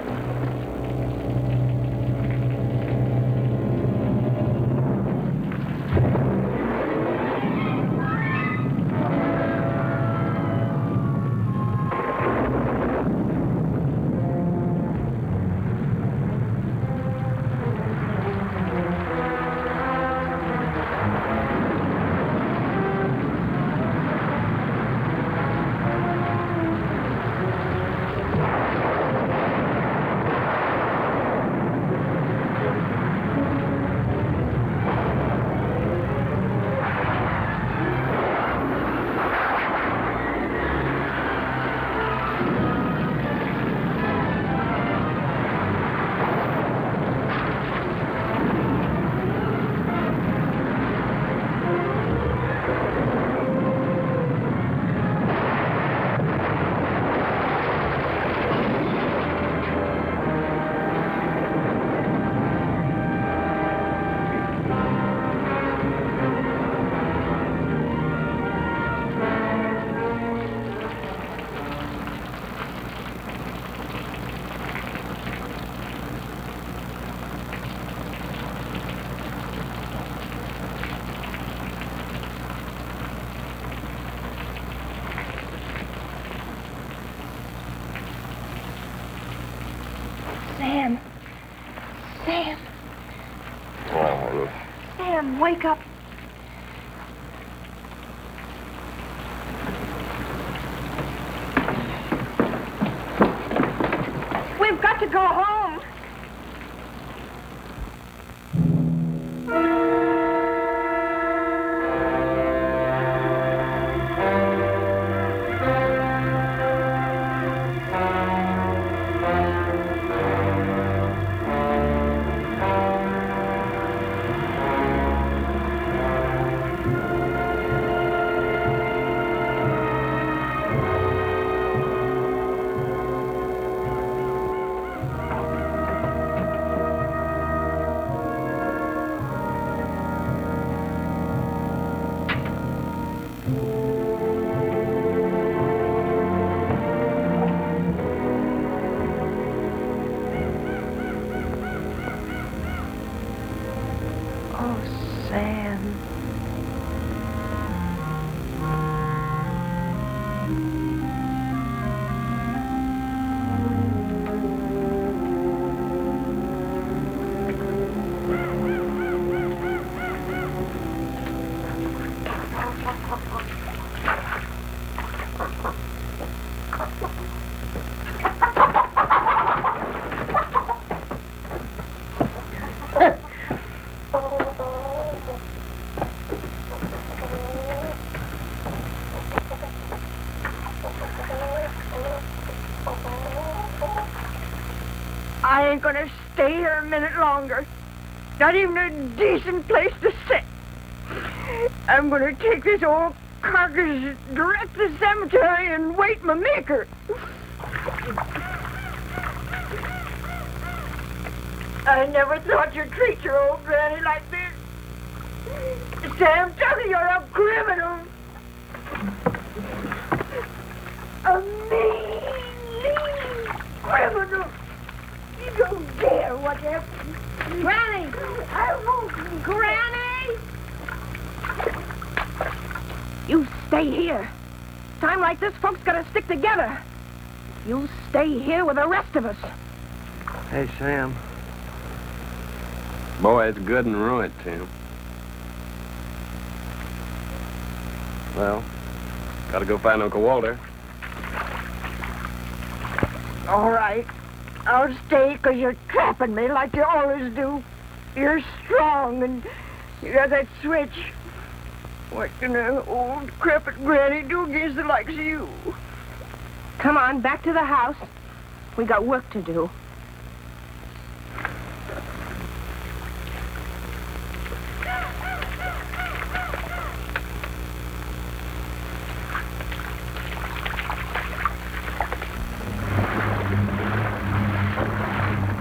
Sam. Oh, Sam, wake up. We've got to go home. I ain't gonna stay here a minute longer. Not even a decent place to sit. I'm gonna take this old carcass direct to the cemetery and wait my maker. I never thought you'd treat your old granny like this. Sam Tucker, you're a criminal. A mean criminal. You don't dare whatever. Granny! I won't. Granny! You stay here. Time like this, folks gotta stick together. You stay here with the rest of us. Hey, Sam. Boy, it's good and ruined, Tim. Well, gotta go find Uncle Walter. All right. I'll stay because you're trapping me like you always do. You're strong and you got that switch. What can an old decrepit granny do against the likes of you? Come on, back to the house. We got work to do.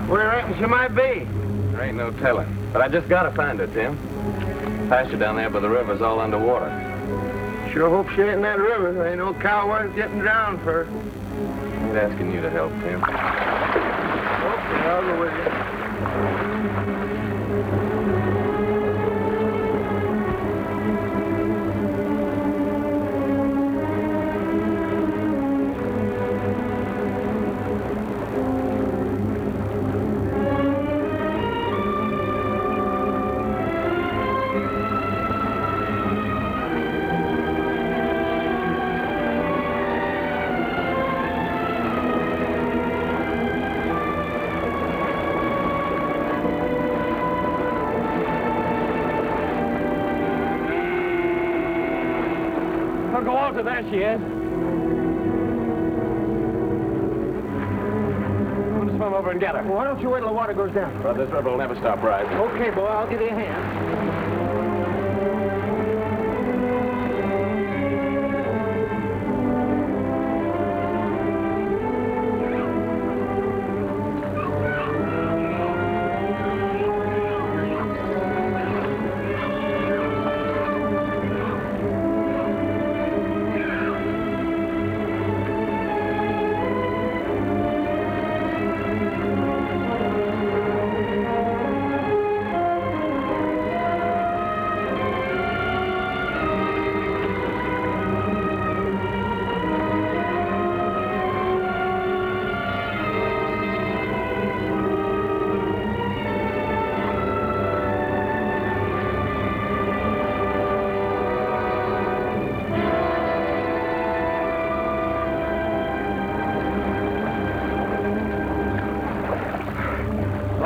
Where reckon she might be? There ain't no telling. But I just gotta find her, Tim. Pasture down there by the river's all underwater. Sure hope she ain't in that river. There ain't no cow worth getting drowned for. I ain't asking you to help, Tim. Okay, I'll go with you. There she is. I'm gonna swim over and get her. Well, why don't you wait till the water goes down? Well, this river will never stop rising. Okay, boy, I'll give you a hand.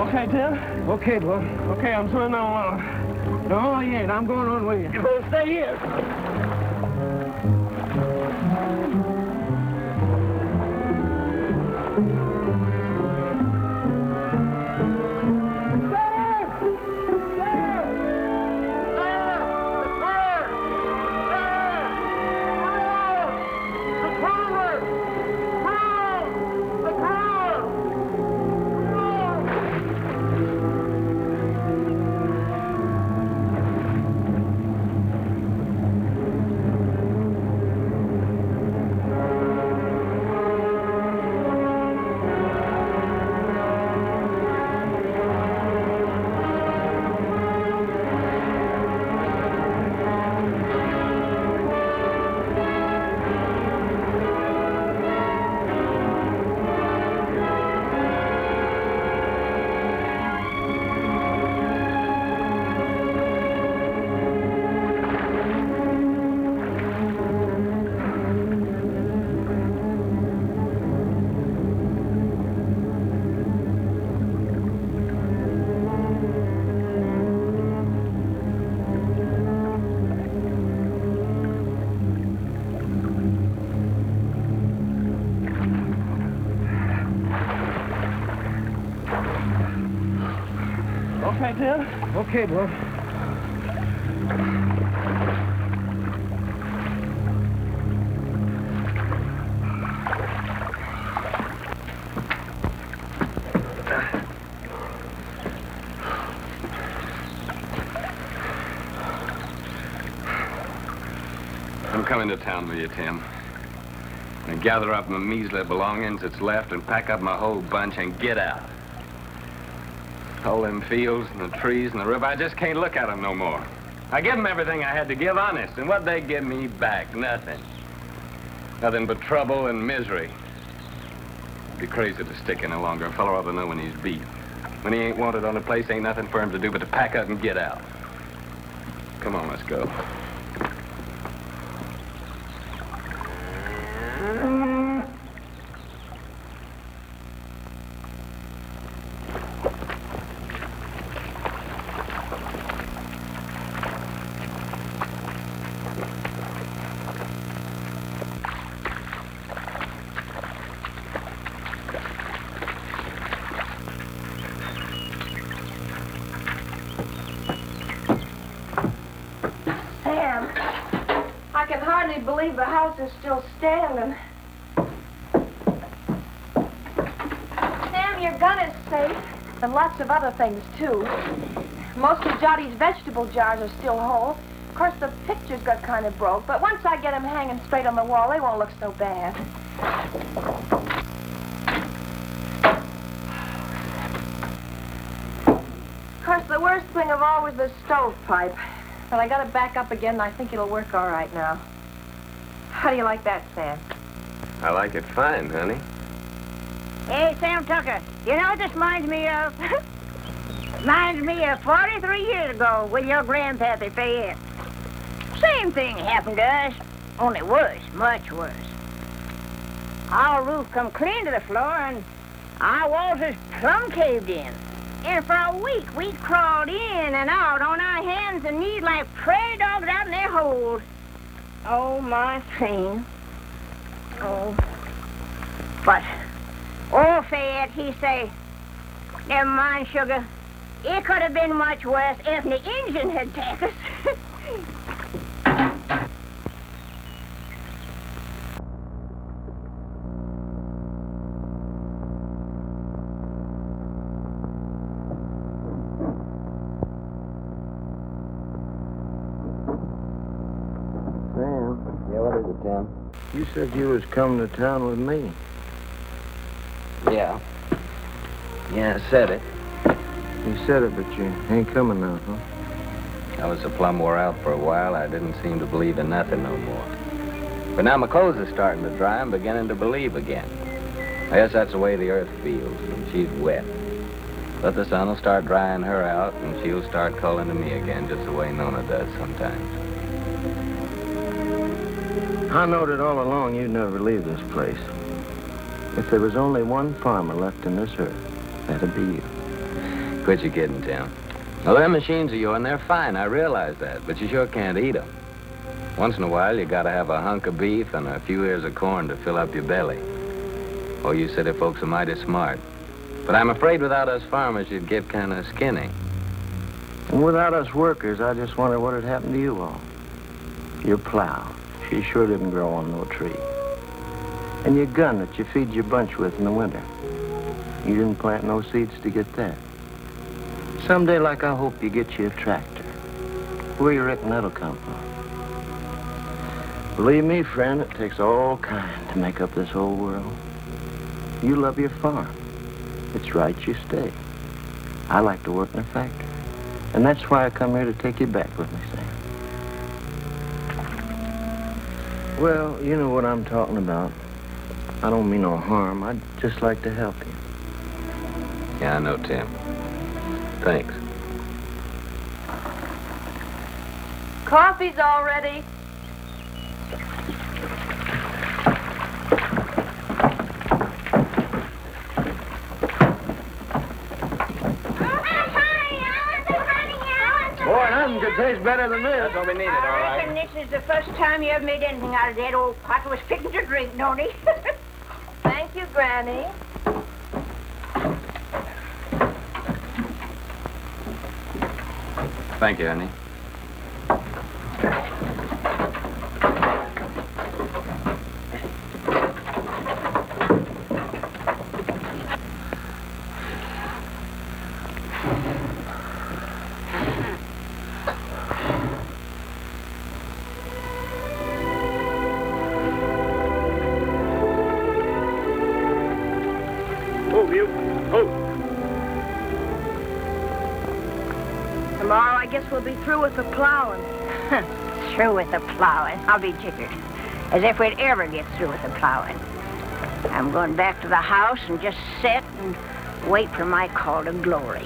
Okay, Tim? Okay, boy. Okay, I'm swimming on along. No, you ain't. I'm going on with you. You're going to stay here. Okay, Tim? Okay, boy. I'm coming to town with you, Tim. And gather up my measly belongings that's left and pack up my whole bunch and get out. All them fields and the trees and the river, I just can't look at them no more. I give them everything I had to give, honest, and what'd they give me back? Nothing. Nothing but trouble and misery. It'd be crazy to stick any longer. A fellow ought to know when he's beat. When he ain't wanted on a place, ain't nothing for him to do but to pack up and get out. Come on, let's go. Believe the house is still standing. Sam, your gun is safe, and lots of other things, too. Most of Jottie's vegetable jars are still whole. Of course, the pictures got kind of broke, but once I get them hanging straight on the wall, they won't look so bad. Of course, the worst thing of all was the stovepipe. But I got it back up again, and I think it'll work all right now. How do you like that, Sam? I like it fine, honey. Hey, Sam Tucker, you know what this reminds me of? Reminds me of 43 years ago with your grandpappy Fayette. Same thing happened to us, only worse, much worse. Our roof come clean to the floor, and our walls is plumb caved in. And for a week, we crawled in and out on our hands and knees like prairie dogs out in their holes. Oh, my thing. Oh. But, old Fayette, he say, never mind, sugar. It could have been much worse if the engine had taken us. Tim? You said you was coming to town with me. Yeah. Yeah, I said it. You said it, but you ain't coming now, huh? I was so plumb wore out for a while, I didn't seem to believe in nothing no more. But now my clothes are starting to dry, I'm beginning to believe again. I guess that's the way the earth feels when she's wet. But the sun will start drying her out, and she'll start calling to me again, just the way Nona does sometimes. I knowed it all along you'd never leave this place. If there was only one farmer left in this earth, that'd be you. Quit your kidding, Tim. Well, them machines of yours, they're fine, I realize that, but you sure can't eat them. Once in a while, you gotta have a hunk of beef and a few ears of corn to fill up your belly. Oh, you city folks are mighty smart. But I'm afraid without us farmers, you'd get kind of skinny. And without us workers, I just wonder what had happened to you all. Your plow, she sure didn't grow on no tree. And your gun that you feed your bunch with in the winter. You didn't plant no seeds to get that. Someday, like I hope you get you a tractor. Where you reckon that'll come from? Believe me, friend, it takes all kind to make up this whole world. You love your farm. It's right you stay. I like to work in a factory. And that's why I come here to take you back with me, Sam. Well, you know what I'm talking about. I don't mean no harm. I'd just like to help you. Yeah, I know, Tim. Thanks. Coffee's all ready. Boy, nothing could taste better than this. That's what we needed, all I right. reckon this is the first time you ever made anything out of that old pot was fitting to drink, Nona. Thank you, Granny. Thank you, honey. Tomorrow, I guess we'll be through with the plowing. Through with the plowing. I'll be jiggered. As if we'd ever get through with the plowing. I'm going back to the house and just sit and wait for my call to glory.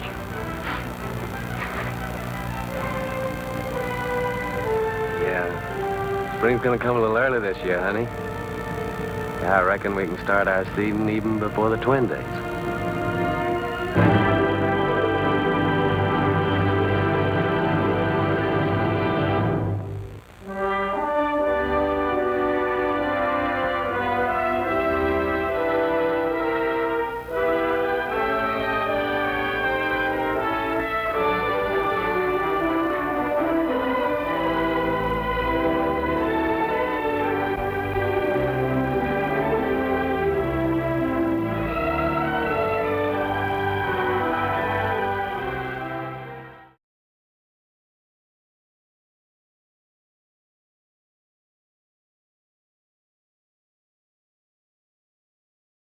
Yeah. Spring's gonna come a little early this year, honey. Yeah, I reckon we can start our seeding even before the twin days.